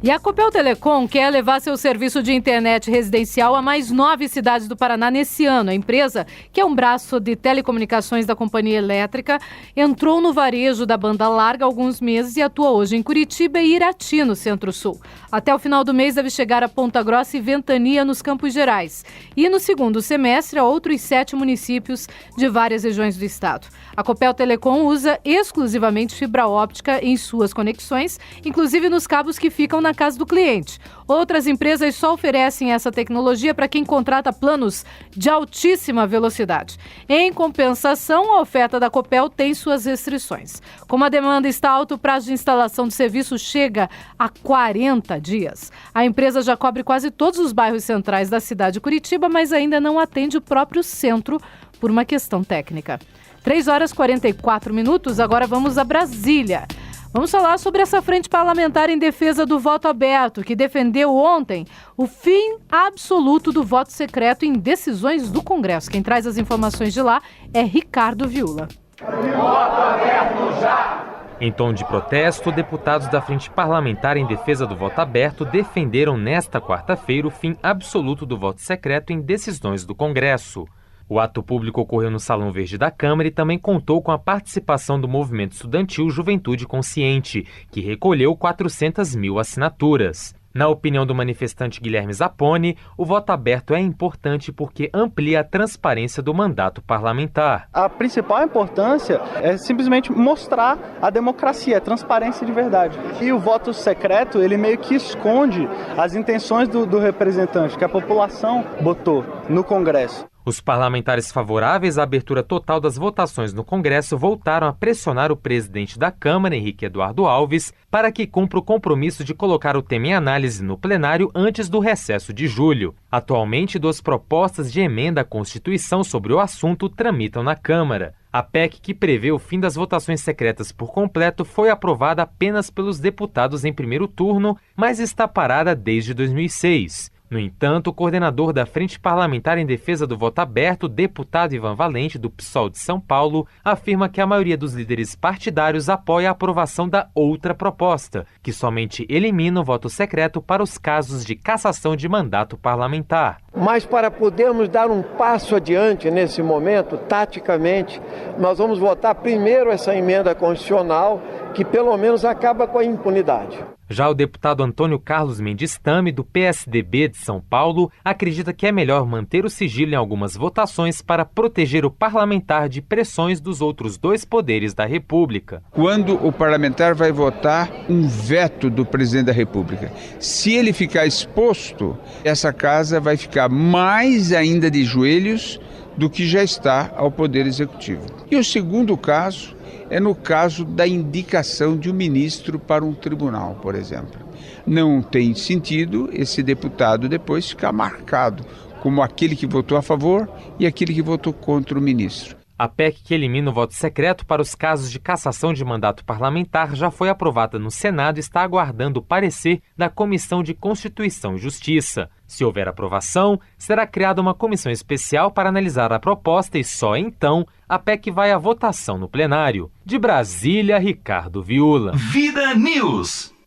E a Copel Telecom quer levar seu serviço de internet residencial a mais 9 cidades do Paraná nesse ano. A empresa, que é um braço de telecomunicações da companhia elétrica, entrou no varejo da banda larga há alguns meses e atua hoje em Curitiba e Irati, no Centro-Sul. Até o final do mês deve chegar a Ponta Grossa e Ventania, nos Campos Gerais. E no segundo semestre, a outros 7 municípios de várias regiões do estado. A Copel Telecom usa exclusivamente fibra óptica em suas conexões, inclusive nos cabos que ficam na casa do cliente. Outras empresas só oferecem essa tecnologia para quem contrata planos de altíssima velocidade. Em compensação, a oferta da Copel tem suas restrições. Como a demanda está alta, o prazo de instalação do serviço chega a 40 dias. A empresa já cobre quase todos os bairros centrais da cidade de Curitiba, mas ainda não atende o próprio centro por uma questão técnica. 3h44, agora vamos a Brasília. Vamos falar sobre essa frente parlamentar em defesa do voto aberto, que defendeu ontem o fim absoluto do voto secreto em decisões do Congresso. Quem traz as informações de lá é Ricardo Viula. Voto aberto já! Em tom de protesto, deputados da Frente Parlamentar em Defesa do Voto Aberto defenderam nesta quarta-feira o fim absoluto do voto secreto em decisões do Congresso. O ato público ocorreu no Salão Verde da Câmara e também contou com a participação do movimento estudantil Juventude Consciente, que recolheu 400 mil assinaturas. Na opinião do manifestante Guilherme Zapponi, o voto aberto é importante porque amplia a transparência do mandato parlamentar. A principal importância é simplesmente mostrar a democracia, a transparência de verdade. E o voto secreto, ele meio que esconde as intenções do representante, que a população botou no Congresso. Os parlamentares favoráveis à abertura total das votações no Congresso voltaram a pressionar o presidente da Câmara, Henrique Eduardo Alves, para que cumpra o compromisso de colocar o tema em análise no plenário antes do recesso de julho. Atualmente, 2 propostas de emenda à Constituição sobre o assunto tramitam na Câmara. A PEC, que prevê o fim das votações secretas por completo, foi aprovada apenas pelos deputados em primeiro turno, mas está parada desde 2006. No entanto, o coordenador da Frente Parlamentar em Defesa do Voto Aberto, deputado Ivan Valente, do PSOL de São Paulo, afirma que a maioria dos líderes partidários apoia a aprovação da outra proposta, que somente elimina o voto secreto para os casos de cassação de mandato parlamentar. Mas para podermos dar um passo adiante nesse momento, taticamente, nós vamos votar primeiro essa emenda constitucional, que pelo menos acaba com a impunidade. Já o deputado Antônio Carlos Mendes Tame, do PSDB de São Paulo, acredita que é melhor manter o sigilo em algumas votações para proteger o parlamentar de pressões dos outros 2 poderes da República. Quando o parlamentar vai votar um veto do presidente da República, se ele ficar exposto, essa casa vai ficar mais ainda de joelhos do que já está ao Poder Executivo. E o segundo caso é no caso da indicação de um ministro para um tribunal, por exemplo. Não tem sentido esse deputado depois ficar marcado como aquele que votou a favor e aquele que votou contra o ministro. A PEC que elimina o voto secreto para os casos de cassação de mandato parlamentar já foi aprovada no Senado e está aguardando o parecer da Comissão de Constituição e Justiça. Se houver aprovação, será criada uma comissão especial para analisar a proposta e só então a PEC vai à votação no plenário. De Brasília, Ricardo Viula. Vida News.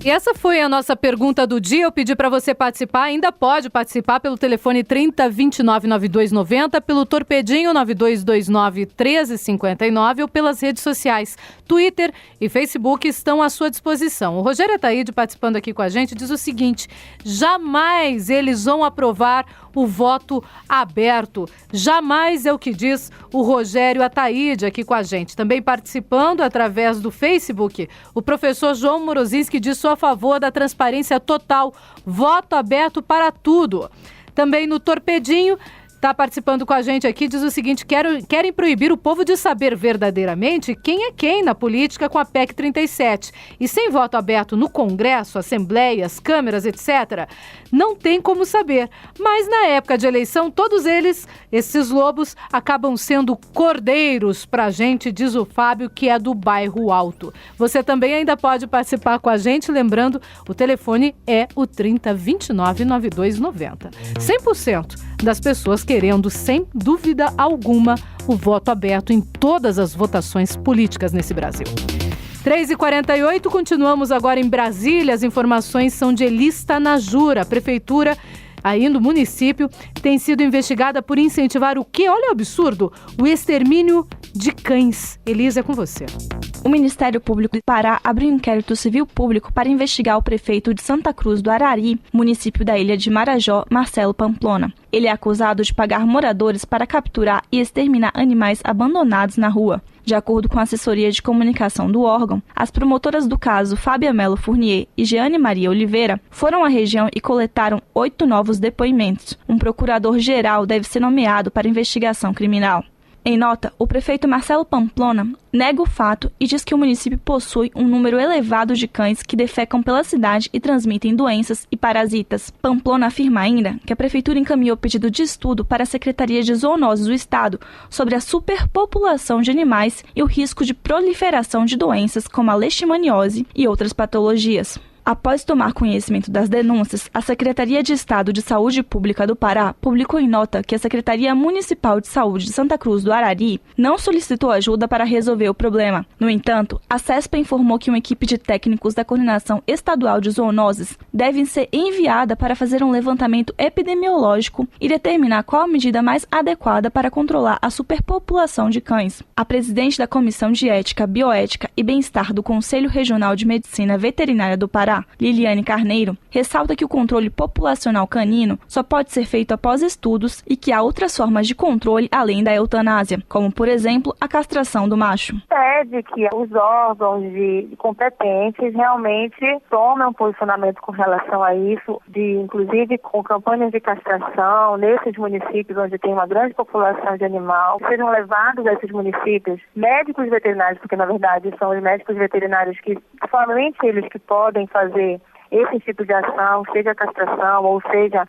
E essa foi a nossa pergunta do dia. Eu pedi para você participar, ainda pode participar pelo telefone 3029-9290, pelo torpedinho 9229-1359 ou pelas redes sociais. Twitter e Facebook estão à sua disposição. O Rogério Ataíde, participando aqui com a gente, diz o seguinte: jamais eles vão aprovar o voto aberto. Jamais é o que diz o Rogério Ataíde aqui com a gente. Também participando através do Facebook, o professor João Morozinski diz: sou a favor da transparência total, voto aberto para tudo. Também no Torpedinho Está participando com a gente aqui, diz o seguinte: querem proibir o povo de saber verdadeiramente quem é quem na política com a PEC 37. E sem voto aberto no Congresso, assembleias, câmeras, etc., não tem como saber. Mas na época de eleição, todos eles, esses lobos, acabam sendo cordeiros pra gente, diz o Fábio, que é do Bairro Alto. Você também ainda pode participar com a gente, lembrando, o telefone é o 3029-9290. 100% das pessoas querendo, sem dúvida alguma, o voto aberto em todas as votações políticas nesse Brasil. 3h48, continuamos agora em Brasília. As informações são de Elis Tanajura. A prefeitura, aí no município, tem sido investigada por incentivar o quê? Olha o absurdo, o extermínio de cães. Elis, é com você. O Ministério Público do Pará abriu um inquérito civil público para investigar o prefeito de Santa Cruz do Arari, município da ilha de Marajó, Marcelo Pamplona. Ele é acusado de pagar moradores para capturar e exterminar animais abandonados na rua. De acordo com a assessoria de comunicação do órgão, as promotoras do caso, Fábia Melo Fournier e Jeane Maria Oliveira, foram à região e coletaram 8 novos depoimentos. Um procurador-geral deve ser nomeado para investigação criminal. Em nota, o prefeito Marcelo Pamplona nega o fato e diz que o município possui um número elevado de cães que defecam pela cidade e transmitem doenças e parasitas. Pamplona afirma ainda que a prefeitura encaminhou pedido de estudo para a Secretaria de Zoonoses do Estado sobre a superpopulação de animais e o risco de proliferação de doenças como a leishmaniose e outras patologias. Após tomar conhecimento das denúncias, a Secretaria de Estado de Saúde Pública do Pará publicou em nota que a Secretaria Municipal de Saúde de Santa Cruz do Arari não solicitou ajuda para resolver o problema. No entanto, a CESPA informou que uma equipe de técnicos da Coordenação Estadual de Zoonoses deve ser enviada para fazer um levantamento epidemiológico e determinar qual a medida mais adequada para controlar a superpopulação de cães. A presidente da Comissão de Ética, Bioética e Bem-Estar do Conselho Regional de Medicina Veterinária do Pará, Liliane Carneiro, ressalta que o controle populacional canino só pode ser feito após estudos e que há outras formas de controle além da eutanásia, como, por exemplo, a castração do macho. Pede que os órgãos competentes realmente tomem um posicionamento com relação a isso, inclusive com campanhas de castração nesses municípios onde tem uma grande população de animal, sejam levados a esses municípios médicos veterinários, porque na verdade são os médicos veterinários que, somente eles que podem fazer esse tipo de ação, seja a castração ou seja,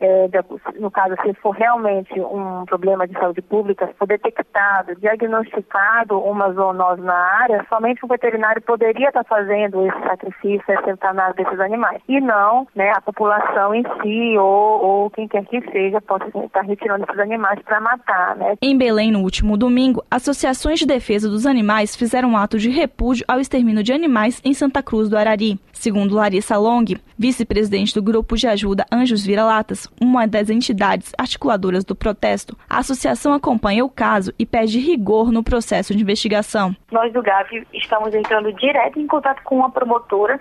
no caso, se for realmente um problema de saúde pública, se for detectado, diagnosticado uma zoonose na área, somente o veterinário poderia estar fazendo esse sacrifício, essa eutanásia desses animais. E não, a população em si ou quem quer que seja possa estar retirando esses animais para matar, Em Belém, no último domingo, associações de defesa dos animais fizeram um ato de repúdio ao extermínio de animais em Santa Cruz do Arari. Segundo Larissa Long, vice-presidente do Grupo de Ajuda Anjos Vira-Latas, uma das entidades articuladoras do protesto, a associação acompanha o caso e pede rigor no processo de investigação. Nós do GAV estamos entrando direto em contato com a promotora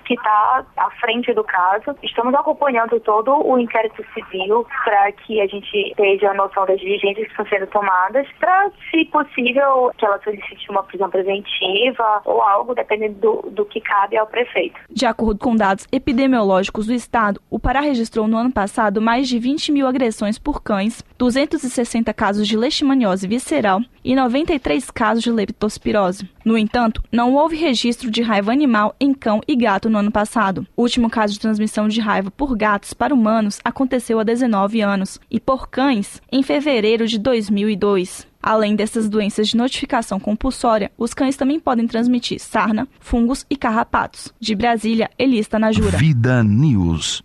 que está à frente do caso. Estamos acompanhando todo o inquérito civil para que a gente tenha a noção das diligências que estão sendo tomadas, para, se possível, que ela solicite uma prisão preventiva ou algo, dependendo do que cabe ao prefeito. De acordo com dados epidemiológicos do Estado, o Pará registrou no ano passado mais de 20 mil agressões por cães, 260 casos de leishmaniose visceral e 93 casos de leptospirose. No entanto, não houve registro de raiva animal em cão e gato no ano passado. O último caso de transmissão de raiva por gatos para humanos aconteceu há 19 anos e por cães em fevereiro de 2002. Além dessas doenças de notificação compulsória, os cães também podem transmitir sarna, fungos e carrapatos. De Brasília, Elis Tanajura. Vida News.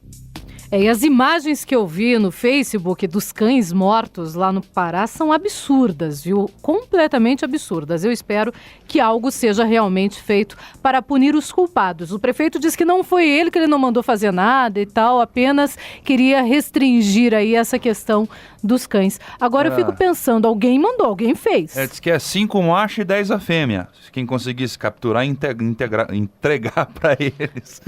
E as imagens que eu vi no Facebook dos cães mortos lá no Pará são absurdas, viu? Completamente absurdas. Eu espero que algo seja realmente feito para punir os culpados. O prefeito diz que não foi ele, que ele não mandou fazer nada e tal, apenas queria restringir aí essa questão dos cães. Agora eu fico pensando, alguém mandou, alguém fez. Diz que é 5 macho e 10 a fêmea. Quem conseguisse capturar e entregar para eles.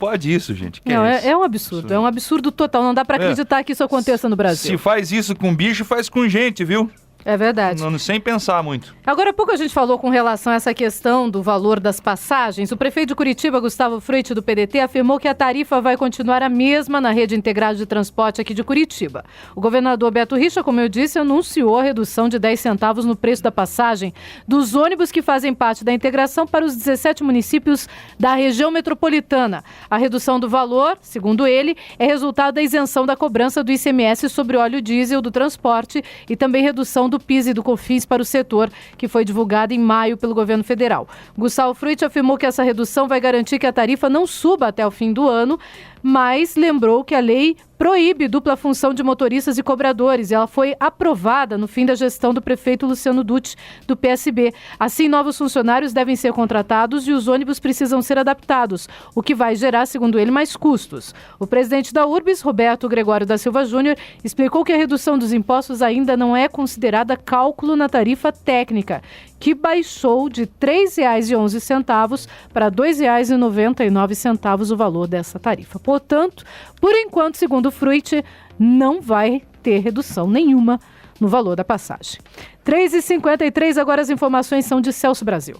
Pode isso, gente. Não, é um absurdo, é um absurdo total. Não dá para acreditar que isso aconteça no Brasil. Se faz isso com bicho, faz com gente, viu? É verdade. Sem pensar muito. Agora há pouco a gente falou com relação a essa questão do valor das passagens. O prefeito de Curitiba, Gustavo Fruit, do PDT, afirmou que a tarifa vai continuar a mesma na rede integrada de transporte aqui de Curitiba. O governador Beto Richa, como eu disse, anunciou a redução de 10 centavos no preço da passagem dos ônibus que fazem parte da integração para os 17 municípios da região metropolitana. A redução do valor, segundo ele, é resultado da isenção da cobrança do ICMS sobre óleo diesel do transporte e também redução do PIS e do COFINS para o setor, que foi divulgada em maio pelo governo federal. Gustavo Fruit afirmou que essa redução vai garantir que a tarifa não suba até o fim do ano, mas lembrou que a lei proíbe dupla função de motoristas e cobradores. Ela foi aprovada no fim da gestão do prefeito Luciano Dutti, do PSB. Assim, novos funcionários devem ser contratados e os ônibus precisam ser adaptados, o que vai gerar, segundo ele, mais custos. O presidente da Urbis, Roberto Gregório da Silva Júnior, explicou que a redução dos impostos ainda não é considerada cálculo na tarifa técnica, que baixou de R$ 3,11 para R$ 2,99 o valor dessa tarifa. Portanto, por enquanto, segundo o Fruit, não vai ter redução nenhuma no valor da passagem. 3h53, agora as informações são de Celso Brasil.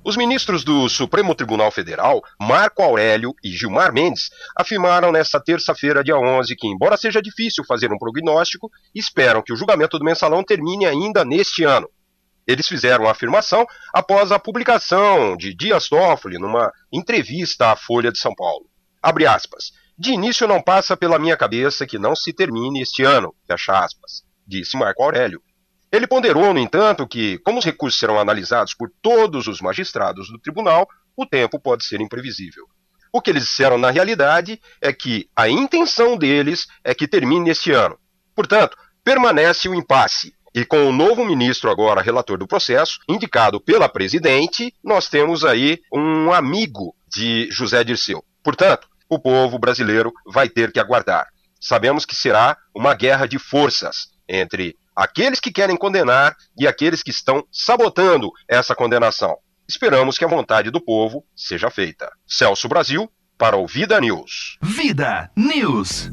Os ministros do Supremo Tribunal Federal, Marco Aurélio e Gilmar Mendes, afirmaram nesta terça-feira, dia 11, que, embora seja difícil fazer um prognóstico, esperam que o julgamento do mensalão termine ainda neste ano. Eles fizeram a afirmação após a publicação de Dias Toffoli numa entrevista à Folha de São Paulo. Abre aspas. De início não passa pela minha cabeça que não se termine este ano, fecha aspas, disse Marco Aurélio. Ele ponderou, no entanto, que, como os recursos serão analisados por todos os magistrados do tribunal, o tempo pode ser imprevisível. O que eles disseram na realidade é que a intenção deles é que termine este ano. Portanto, permanece o impasse. E com o novo ministro, agora relator do processo, indicado pela presidente, nós temos aí um amigo de José Dirceu. Portanto, o povo brasileiro vai ter que aguardar. Sabemos que será uma guerra de forças entre aqueles que querem condenar e aqueles que estão sabotando essa condenação. Esperamos que a vontade do povo seja feita. Celso Brasil, para o Vida News. Vida News.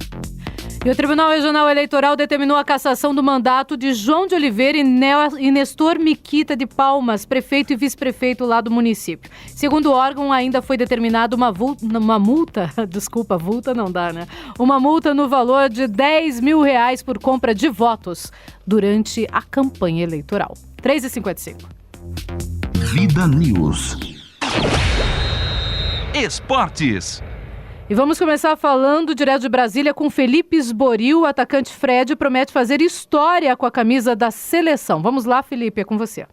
E o Tribunal Regional Eleitoral determinou a cassação do mandato de João de Oliveira e Nestor Miquita de Palmas, prefeito e vice-prefeito lá do município. Segundo o órgão, ainda foi determinada uma multa, desculpa, multa não dá, né? Uma multa no valor de R$10 mil por compra de votos durante a campanha eleitoral. 3h55. Vida News. Esportes. E vamos começar falando direto de Brasília com Felipe Esboril. O atacante Fred promete fazer história com a camisa da seleção. Vamos lá, Felipe, é com você.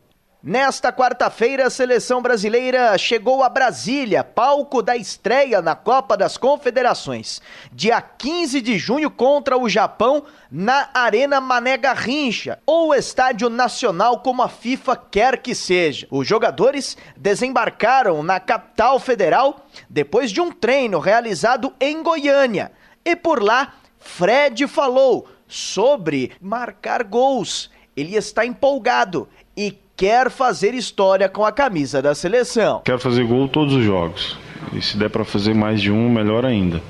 Nesta quarta-feira, a seleção brasileira chegou a Brasília, palco da estreia na Copa das Confederações. Dia 15 de junho contra o Japão, na Arena Mané Garrincha, ou Estádio Nacional, como a FIFA quer que seja. Os jogadores desembarcaram na capital federal depois de um treino realizado em Goiânia. E por lá, Fred falou sobre marcar gols. Ele está empolgado e quer fazer história com a camisa da seleção. Quero fazer gol todos os jogos. E se der para fazer mais de um, melhor ainda.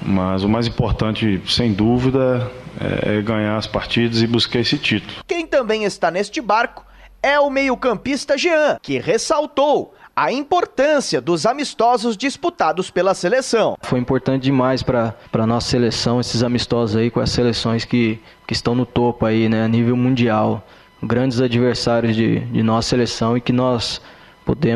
Mas o mais importante, sem dúvida, é ganhar as partidas e buscar esse título. Quem também está neste barco é o meio-campista Jean, que ressaltou a importância dos amistosos disputados pela seleção. Foi importante demais para a nossa seleção, esses amistosos aí com as seleções que estão no topo aí, né, a nível mundial. Grandes adversários de nossa seleção e que nós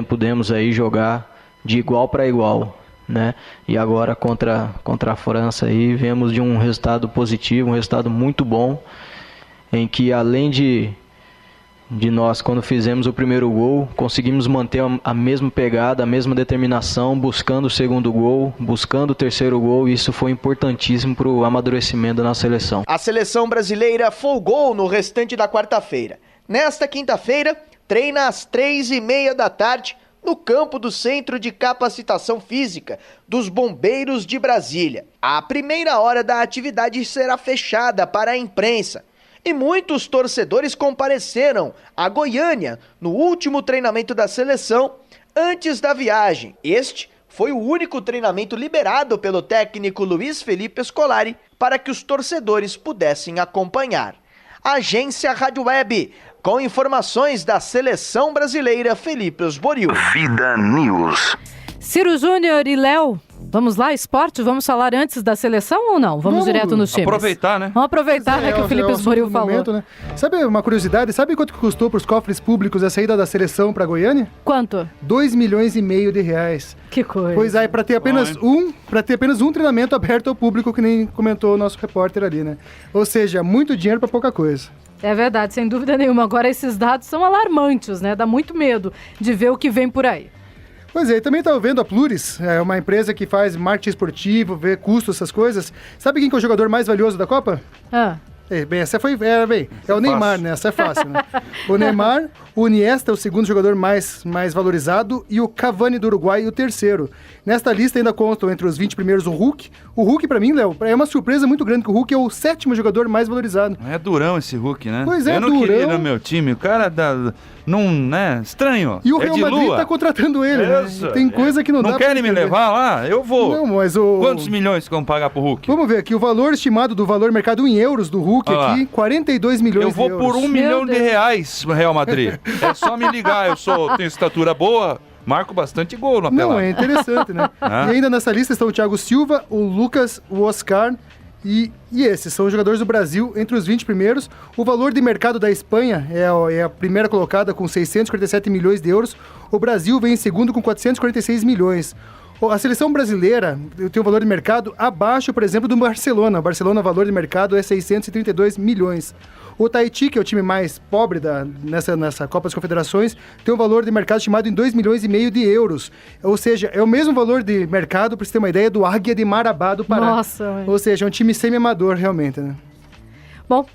podemos aí jogar de igual para igual, né? E agora contra a França aí vemos de um resultado positivo, um resultado muito bom, em que além de nós, quando fizemos o primeiro gol, conseguimos manter a mesma pegada, a mesma determinação, buscando o segundo gol, buscando o terceiro gol, e isso foi importantíssimo para o amadurecimento da nossa seleção. A seleção brasileira folgou no restante da quarta-feira. Nesta quinta-feira, treina às 3h30 da tarde no campo do Centro de Capacitação Física dos Bombeiros de Brasília. A primeira hora da atividade será fechada para a imprensa. E muitos torcedores compareceram a Goiânia no último treinamento da seleção antes da viagem. Este foi o único treinamento liberado pelo técnico Luiz Felipe Scolari para que os torcedores pudessem acompanhar. Agência Rádio Web. Com informações da Seleção Brasileira, Felipe Osborio. Vida News. Ciro Júnior e Léo, vamos lá, esporte? Vamos falar antes da seleção ou não? Vamos direto nos times. Aproveitar, né? Vamos aproveitar, né, que o Felipe Osborio falou. Momento, né? Sabe uma curiosidade? Sabe quanto que custou para os cofres públicos a saída da seleção para Goiânia? Quanto? 2,5 milhões de reais. Que coisa. Pois é, para ter apenas um treinamento aberto ao público, que nem comentou o nosso repórter ali, né? Ou seja, muito dinheiro para pouca coisa. É verdade, sem dúvida nenhuma. Agora esses dados são alarmantes, né? Dá muito medo de ver o que vem por aí. Pois é, e também estava vendo a Pluris, é uma empresa que faz marketing esportivo, vê custos, essas coisas. Sabe quem que é o jogador mais valioso da Copa? Essa foi... É o Neymar, né? Essa é fácil, né? O Neymar, o Iniesta é o segundo jogador mais valorizado e o Cavani do Uruguai o terceiro. Nesta lista ainda constam entre os 20 primeiros o Hulk. O Hulk, pra mim, Léo, é uma surpresa muito grande que o Hulk é o 7º jogador mais valorizado. É durão esse Hulk, né? Pois é, eu não queria no meu time. O cara né? Estranho. E o Real Madrid tá contratando ele, né? Tem coisa que não dá pra querem me levar lá? Eu vou. Não, mas Quantos milhões que vão pagar pro Hulk? Vamos ver aqui, o valor estimado do valor mercado em euros do Hulk aqui, 42 milhões de euros. Eu vou por $1 milhão no Real Madrid. É só me ligar, tenho estatura boa, marco bastante gol na pelada. Não, é interessante, né? E ainda nessa lista estão o Thiago Silva, o Lucas, o Oscar e esses são os jogadores do Brasil entre os 20 primeiros. O valor de mercado da Espanha é a primeira colocada com 647 milhões de euros. O Brasil vem em segundo com 446 milhões. A seleção brasileira tem um valor de mercado abaixo, por exemplo, do Barcelona. O Barcelona, o valor de mercado é 632 milhões. O Tahiti, que é o time mais pobre nessa Copa das Confederações, tem um valor de mercado estimado em 2,5 milhões de euros. Ou seja, é o mesmo valor de mercado, para você ter uma ideia, do Águia de Marabá do Pará. Nossa, ou seja, é um time semi-amador, realmente, né? Bom,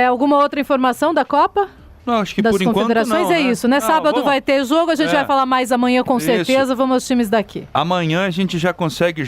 alguma outra informação da Copa? Não, acho que das por enquanto confederações não, é isso, né? Sábado vai ter jogo, a gente vai falar mais amanhã com certeza, vamos aos times daqui. Amanhã a gente já consegue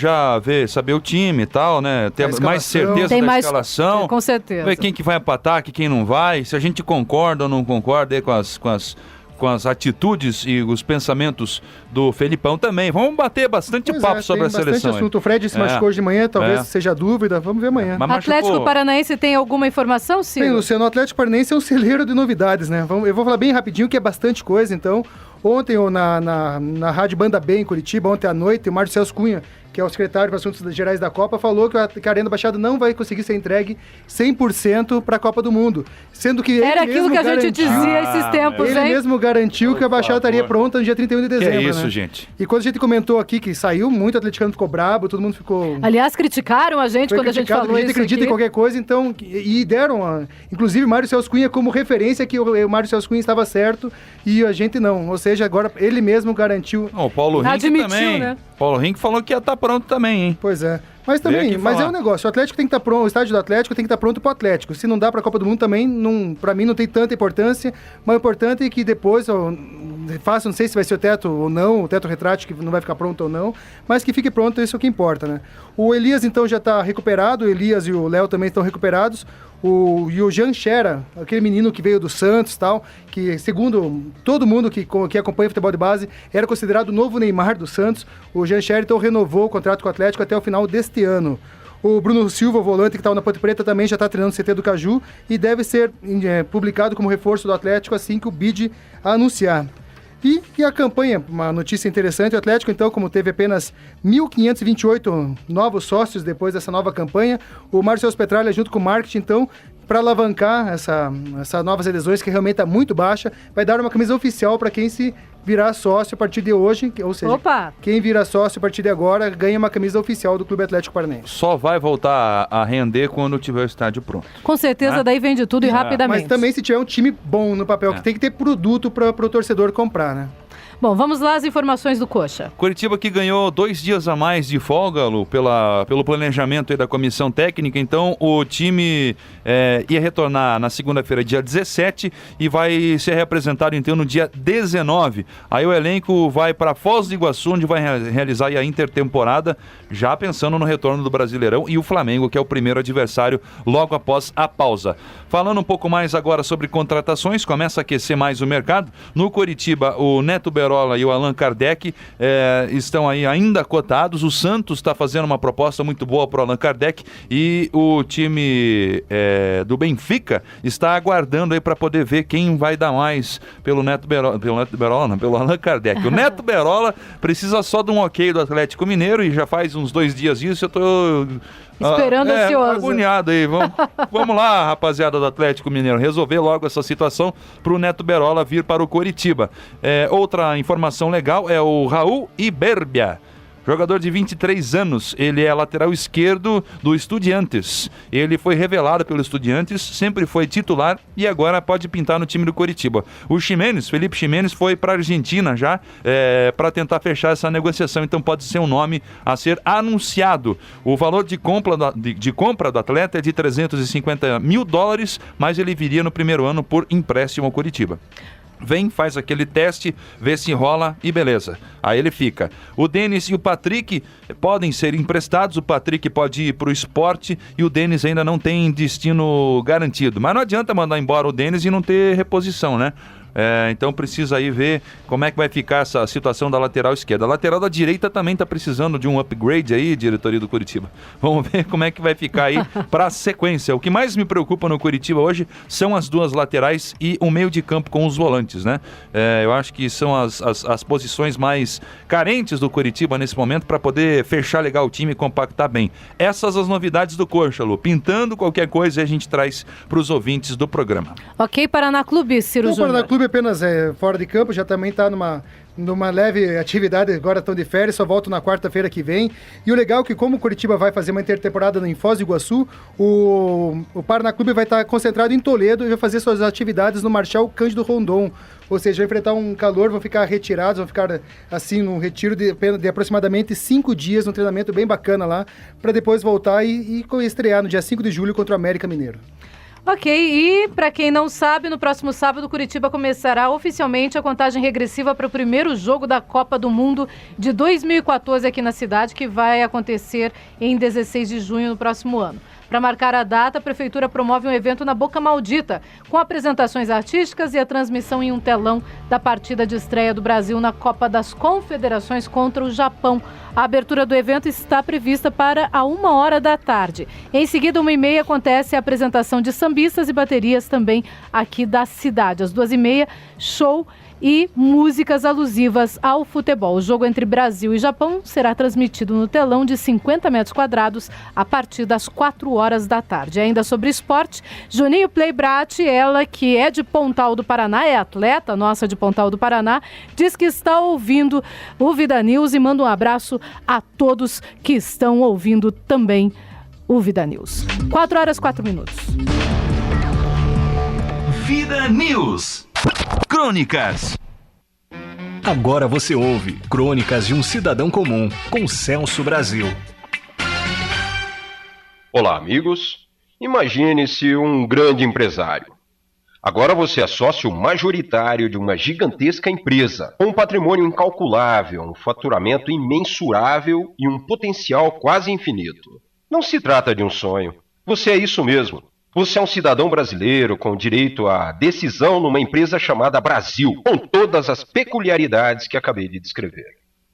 saber o time e tal, né? Ter mais certeza da escalação. Com certeza. Ver quem que vai para ataque, quem não vai, se a gente concorda ou não concorda aí com as atitudes e os pensamentos do Felipão também. Vamos bater bastante papo sobre a seleção. Bastante assunto. O Fred se machucou hoje de manhã, talvez seja dúvida. Vamos ver amanhã. Atlético Paranaense tem alguma informação, Ciro? Tem, Luciano. O Atlético Paranaense é um celeiro de novidades, né? Eu vou falar bem rapidinho, que é bastante coisa, então. Ontem, na Rádio Banda B em Curitiba, ontem à noite, o Márcio Celso Cunha, que é o secretário para Assuntos Gerais da Copa, falou que a Arena Baixada não vai conseguir ser entregue 100% para a Copa do Mundo. Sendo que era aquilo que a gente dizia esses tempos, ele mesmo garantiu que a Baixada estaria pronta no dia 31 de dezembro. Que é isso, né? gente. E quando a gente comentou aqui que saiu, muito atleticano ficou brabo, todo mundo ficou... Aliás, criticaram a gente quando a gente falou isso. A gente acredita em qualquer coisa, então... E deram, inclusive, Mário Celso Cunha como referência que o Mário Celso Cunha estava certo e a gente não. Ou seja, agora ele mesmo garantiu... O Paulo Rink também. Né? Paulo Rink falou que ia estar pronto também, hein? Pois é. Mas também, é um negócio, o Atlético tem que estar pronto, o estádio do Atlético tem que estar pronto para o Atlético. Se não dá para a Copa do Mundo também, para mim não tem tanta importância, mas o importante é que depois, não sei se vai ser o teto ou não, o teto retrátil que não vai ficar pronto ou não, mas que fique pronto, isso é o que importa, né? O Elias então já está recuperado, o Elias e o Léo também estão recuperados. E o Jean Xera, aquele menino que veio do Santos e tal, que segundo todo mundo que acompanha futebol de base, era considerado o novo Neymar do Santos. O Jean Xera então renovou o contrato com o Atlético até o final deste ano. O Bruno Silva, o volante que estava na Ponte Preta, também já está treinando no CT do Caju e deve ser publicado como reforço do Atlético assim que o BID anunciar. E a campanha, uma notícia interessante, o Atlético, então, como teve apenas 1.528 novos sócios depois dessa nova campanha, o Márcio Petralha, junto com o marketing, então, para alavancar essa novas adesões, que realmente está muito baixa, vai dar uma camisa oficial para quem se virar sócio a partir de hoje, ou seja, quem virar sócio a partir de agora ganha uma camisa oficial do Clube Atlético Paranaense. Só vai voltar a render quando tiver o estádio pronto. Com certeza, daí vende tudo e rapidamente. Mas também se tiver um time bom no papel, que tem que ter produto para o torcedor comprar, né? Bom, vamos lá as informações do Coxa. Curitiba que ganhou 2 dias a mais de folga, Lu, pelo planejamento aí da comissão técnica. Então o time ia retornar na segunda-feira, dia 17, e vai ser reapresentado então no dia 19. Aí o elenco vai para Foz do Iguaçu, onde vai realizar aí a intertemporada, já pensando no retorno do Brasileirão, e o Flamengo, que é o primeiro adversário logo após a pausa. Falando um pouco mais agora sobre contratações, começa a aquecer mais o mercado. No Curitiba, o Neto Beró Berola e o Allan Kardec estão aí ainda cotados. O Santos está fazendo uma proposta muito boa para o Allan Kardec e o time do Benfica está aguardando aí para poder ver quem vai dar mais pelo Neto Berola, pelo Allan Kardec. O Neto Berola precisa só de um ok do Atlético Mineiro e já faz uns 2 dias isso, eu tô esperando ansioso. Agoniado aí. Vamos lá, rapaziada do Atlético Mineiro, resolver logo essa situação para o Neto Berola vir para o Coritiba. Outra informação legal é o Raul Iberbia. Jogador de 23 anos, ele é lateral esquerdo do Estudiantes. Ele foi revelado pelo Estudiantes, sempre foi titular e agora pode pintar no time do Coritiba. O Felipe Ximenes, foi para a Argentina já para tentar fechar essa negociação, então pode ser um nome a ser anunciado. O valor de compra do atleta é de $350 mil, mas ele viria no primeiro ano por empréstimo ao Coritiba. Vem, faz aquele teste, vê se rola e beleza. Aí ele fica. O Denis e o Patrick podem ser emprestados, o Patrick pode ir para o Sport e o Denis ainda não tem destino garantido. Mas não adianta mandar embora o Denis e não ter reposição, né? Então precisa aí ver como é que vai ficar essa situação da lateral esquerda. A lateral da direita também está precisando de um upgrade aí, diretoria do Coritiba. Vamos ver como é que vai ficar aí para a sequência. O que mais me preocupa no Coritiba hoje são as 2 laterais e o meio de campo com os volantes, né? Eu acho que são as posições mais carentes do Coritiba nesse momento para poder fechar legal o time e compactar bem. Essas as novidades do Coxa, Lu. Pintando qualquer coisa a gente traz para os ouvintes do programa. Ok, Paraná Clube, Ciro Júnior. Paraná Clube apenas fora de campo, já também está numa leve atividade, agora estão de férias, só voltam na quarta-feira que vem. E o legal é que, como o Coritiba vai fazer uma intertemporada em Foz do Iguaçu, o Paraná Clube vai estar concentrado em Toledo e vai fazer suas atividades no Marechal Cândido Rondon. Ou seja, vai enfrentar um calor, vão ficar retirados, vão ficar assim num retiro de aproximadamente 5 dias, um treinamento bem bacana lá, para depois voltar e estrear no dia 5 de julho contra o América Mineiro. Ok, e para quem não sabe, no próximo sábado, Curitiba começará oficialmente a contagem regressiva para o primeiro jogo da Copa do Mundo de 2014 aqui na cidade, que vai acontecer em 16 de junho no próximo ano. Para marcar a data, a Prefeitura promove um evento na Boca Maldita, com apresentações artísticas e a transmissão em um telão da partida de estreia do Brasil na Copa das Confederações contra o Japão. A abertura do evento está prevista para 1h da tarde. Em seguida, 1h30, acontece a apresentação de sambistas e baterias também aqui da cidade. Às 2h30, show e músicas alusivas ao futebol. O jogo entre Brasil e Japão será transmitido no telão de 50 metros quadrados a partir das 4h da tarde. Ainda sobre esporte, Juninho Pleibrat, ela que é de Pontal do Paraná, é atleta nossa de Pontal do Paraná, diz que está ouvindo o Vida News e manda um abraço a todos que estão ouvindo também o Vida News. 4h04. Vida News. Crônicas. Agora você ouve Crônicas de um Cidadão Comum, com Celso Brasil. Olá, amigos. Imagine-se um grande empresário. Agora você é sócio majoritário de uma gigantesca empresa, com um patrimônio incalculável, um faturamento imensurável e um potencial quase infinito. Não se trata de um sonho. Você é isso mesmo. Você é um cidadão brasileiro com direito à decisão numa empresa chamada Brasil, com todas as peculiaridades que acabei de descrever.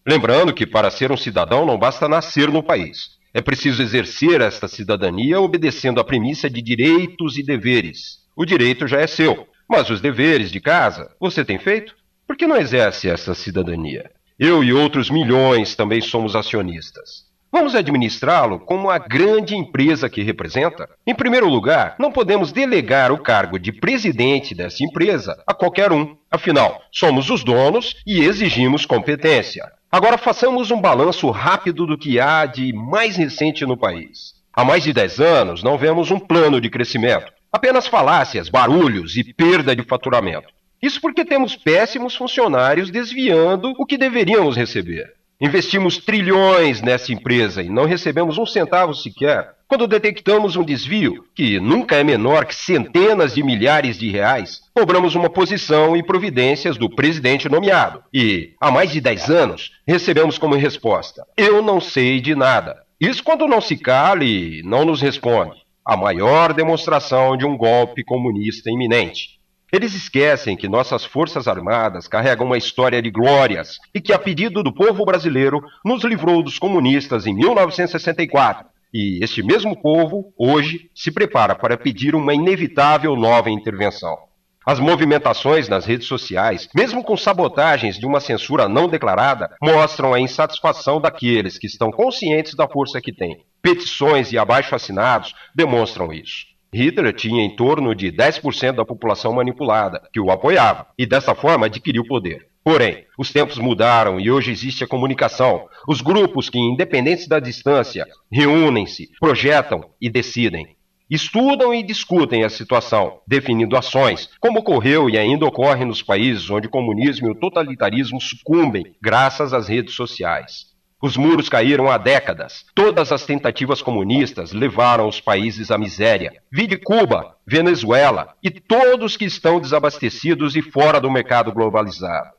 Lembrando que para ser um cidadão não basta nascer no país. É preciso exercer esta cidadania obedecendo à premissa de direitos e deveres. O direito já é seu, mas os deveres de casa você tem feito? Por que não exerce essa cidadania? Eu e outros milhões também somos acionistas. Vamos administrá-lo como a grande empresa que representa? Em primeiro lugar, não podemos delegar o cargo de presidente dessa empresa a qualquer um. Afinal, somos os donos e exigimos competência. Agora façamos um balanço rápido do que há de mais recente no país. Há mais de 10 anos não vemos um plano de crescimento. Apenas falácias, barulhos e perda de faturamento. Isso porque temos péssimos funcionários desviando o que deveríamos receber. Investimos trilhões nessa empresa e não recebemos um centavo sequer. Quando detectamos um desvio, que nunca é menor que centenas de milhares de reais, cobramos uma posição e providências do presidente nomeado. E, há mais de 10 anos, recebemos como resposta: eu não sei de nada. Isso quando não se cala e não nos responde. A maior demonstração de um golpe comunista iminente. Eles esquecem que nossas Forças Armadas carregam uma história de glórias e que, a pedido do povo brasileiro, nos livrou dos comunistas em 1964. E este mesmo povo, hoje, se prepara para pedir uma inevitável nova intervenção. As movimentações nas redes sociais, mesmo com sabotagens de uma censura não declarada, mostram a insatisfação daqueles que estão conscientes da força que têm. Petições e abaixo-assinados demonstram isso. Hitler tinha em torno de 10% da população manipulada, que o apoiava, e dessa forma adquiriu poder. Porém, os tempos mudaram e hoje existe a comunicação. Os grupos que, independentes da distância, reúnem-se, projetam e decidem. Estudam e discutem a situação, definindo ações, como ocorreu e ainda ocorre nos países onde o comunismo e o totalitarismo sucumbem graças às redes sociais. Os muros caíram há décadas. Todas as tentativas comunistas levaram os países à miséria. Vide Cuba, Venezuela e todos que estão desabastecidos e fora do mercado globalizado.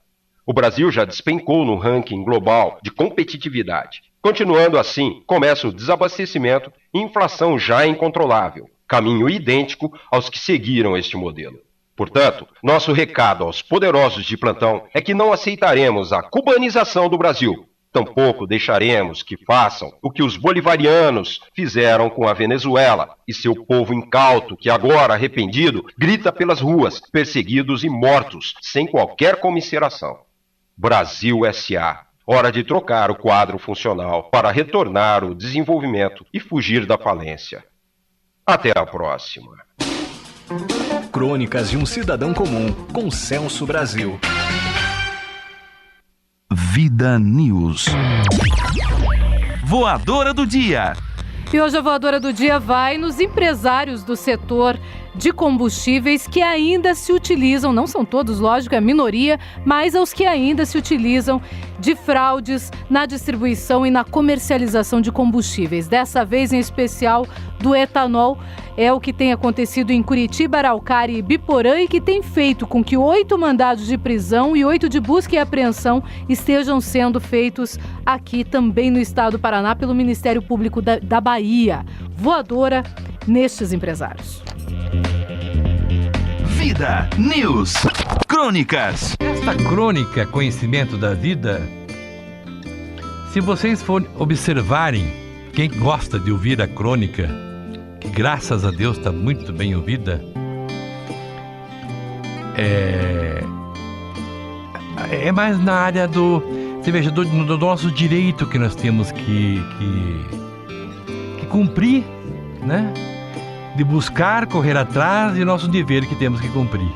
O Brasil já despencou no ranking global de competitividade. Continuando assim, começa o desabastecimento e inflação já incontrolável, caminho idêntico aos que seguiram este modelo. Portanto, nosso recado aos poderosos de plantão é que não aceitaremos a cubanização do Brasil. Tampouco deixaremos que façam o que os bolivarianos fizeram com a Venezuela e seu povo incauto que agora, arrependido, grita pelas ruas, perseguidos e mortos, sem qualquer comiseração. Brasil S.A. Hora de trocar o quadro funcional para retornar o desenvolvimento e fugir da falência. Até a próxima. Crônicas de um Cidadão Comum, com Celso Brasil. Vida News. Voadora do dia. E hoje a voadora do dia vai nos empresários do setor de combustíveis que ainda se utilizam, não são todos, lógico, é a minoria, mas aos que ainda se utilizam de fraudes na distribuição e na comercialização de combustíveis. Dessa vez, em especial, do etanol. É o que tem acontecido em Curitiba, Araucária e Biporã e que tem feito com que 8 mandados de prisão e 8 de busca e apreensão estejam sendo feitos aqui também no estado do Paraná pelo Ministério Público da Bahia. Voadora nestes empresários. Vida News. Crônicas. Esta crônica, conhecimento da vida, se vocês forem observarem, quem gosta de ouvir a crônica, que graças a Deus está muito bem ouvida, é mais na área do, você veja, do nosso direito que nós temos que cumprir, né? De buscar, correr atrás e nosso dever que temos que cumprir.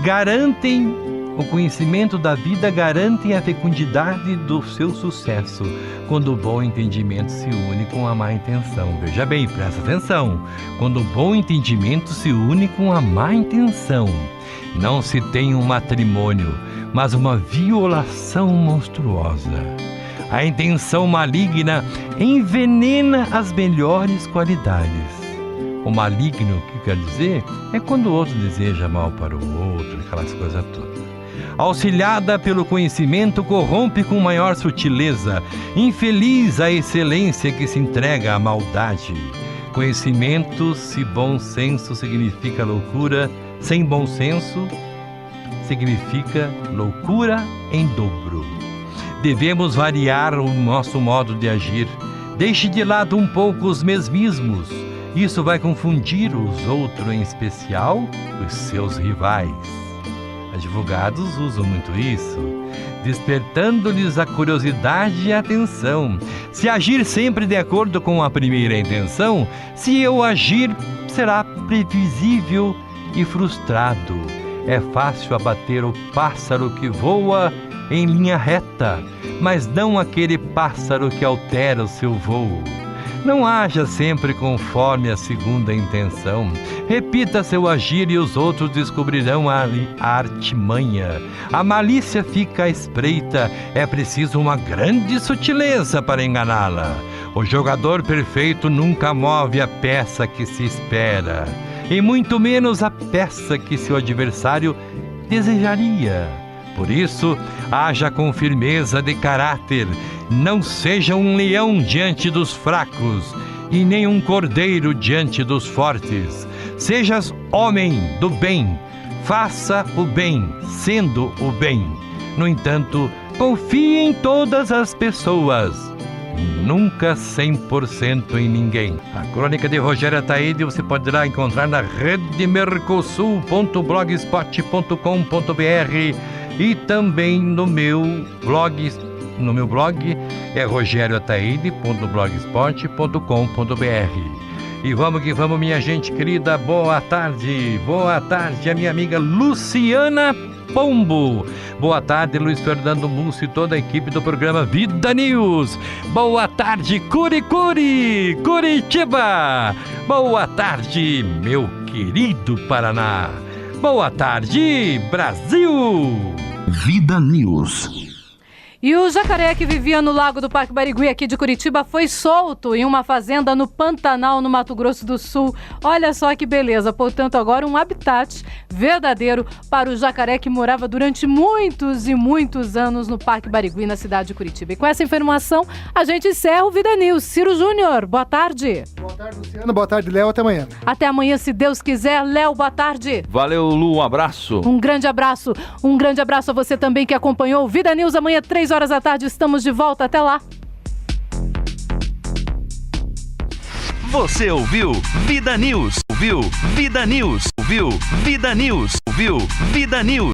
Garantem o conhecimento da vida, garantem a fecundidade do seu sucesso, quando o bom entendimento se une com a má intenção. Veja bem, presta atenção. Quando o bom entendimento se une com a má intenção, não se tem um matrimônio, mas uma violação monstruosa. A intenção maligna envenena as melhores qualidades. O maligno, o que quer dizer, é quando o outro deseja mal para o outro, aquelas coisas todas. Auxiliada pelo conhecimento, corrompe com maior sutileza. Infeliz a excelência que se entrega à maldade. Conhecimento, se bom senso significa loucura, sem bom senso significa loucura em dobro. Devemos variar o nosso modo de agir. Deixe de lado um pouco os mesmismos. Isso vai confundir os outros, em especial os seus rivais. Advogados usam muito isso, despertando-lhes a curiosidade e a atenção. Se agir sempre de acordo com a primeira intenção, se eu agir, será previsível e frustrado. É fácil abater o pássaro que voa em linha reta, mas não aquele pássaro que altera o seu voo. Não haja sempre conforme a segunda intenção. Repita seu agir e os outros descobrirão a artimanha. A malícia fica à espreita. É preciso uma grande sutileza para enganá-la. O jogador perfeito nunca move a peça que se espera, e muito menos a peça que seu adversário desejaria. Por isso, haja com firmeza de caráter. Não seja um leão diante dos fracos e nem um cordeiro diante dos fortes. Sejas homem do bem, Faça o bem, sendo o bem. No entanto, confie em todas as pessoas. Nunca 100% em ninguém. A crônica de Rogério Ataíde você poderá encontrar na redemercosul.blogspot.com.br e também no meu blog. No meu blog é rogerioataíde.blogspot.com.br. E vamos que vamos, minha gente querida. Boa tarde a minha amiga Luciana Pombo. Boa tarde, Luiz Fernando Múcio e toda a equipe do programa Vida News. Boa tarde, Curitiba. Boa tarde, meu querido Paraná. Boa tarde, Brasil. Vida News. E o jacaré que vivia no Lago do Parque Barigui, aqui de Curitiba, foi solto em uma fazenda no Pantanal, no Mato Grosso do Sul. Olha só que beleza. Portanto, agora um habitat verdadeiro para o jacaré que morava durante muitos e muitos anos no Parque Barigui, na cidade de Curitiba. E com essa informação, a gente encerra o Vida News. Ciro Júnior, boa tarde. Boa tarde, Luciano. Boa tarde, Léo. Até amanhã. Até amanhã, se Deus quiser. Léo, boa tarde. Valeu, Lu. Um abraço. Um grande abraço. Um grande abraço a você também que acompanhou o Vida News. Amanhã, 3 horas da tarde, estamos de volta. Até lá. Você ouviu Vida News. Ouviu Vida News. Ouviu Vida News. Ouviu Vida News.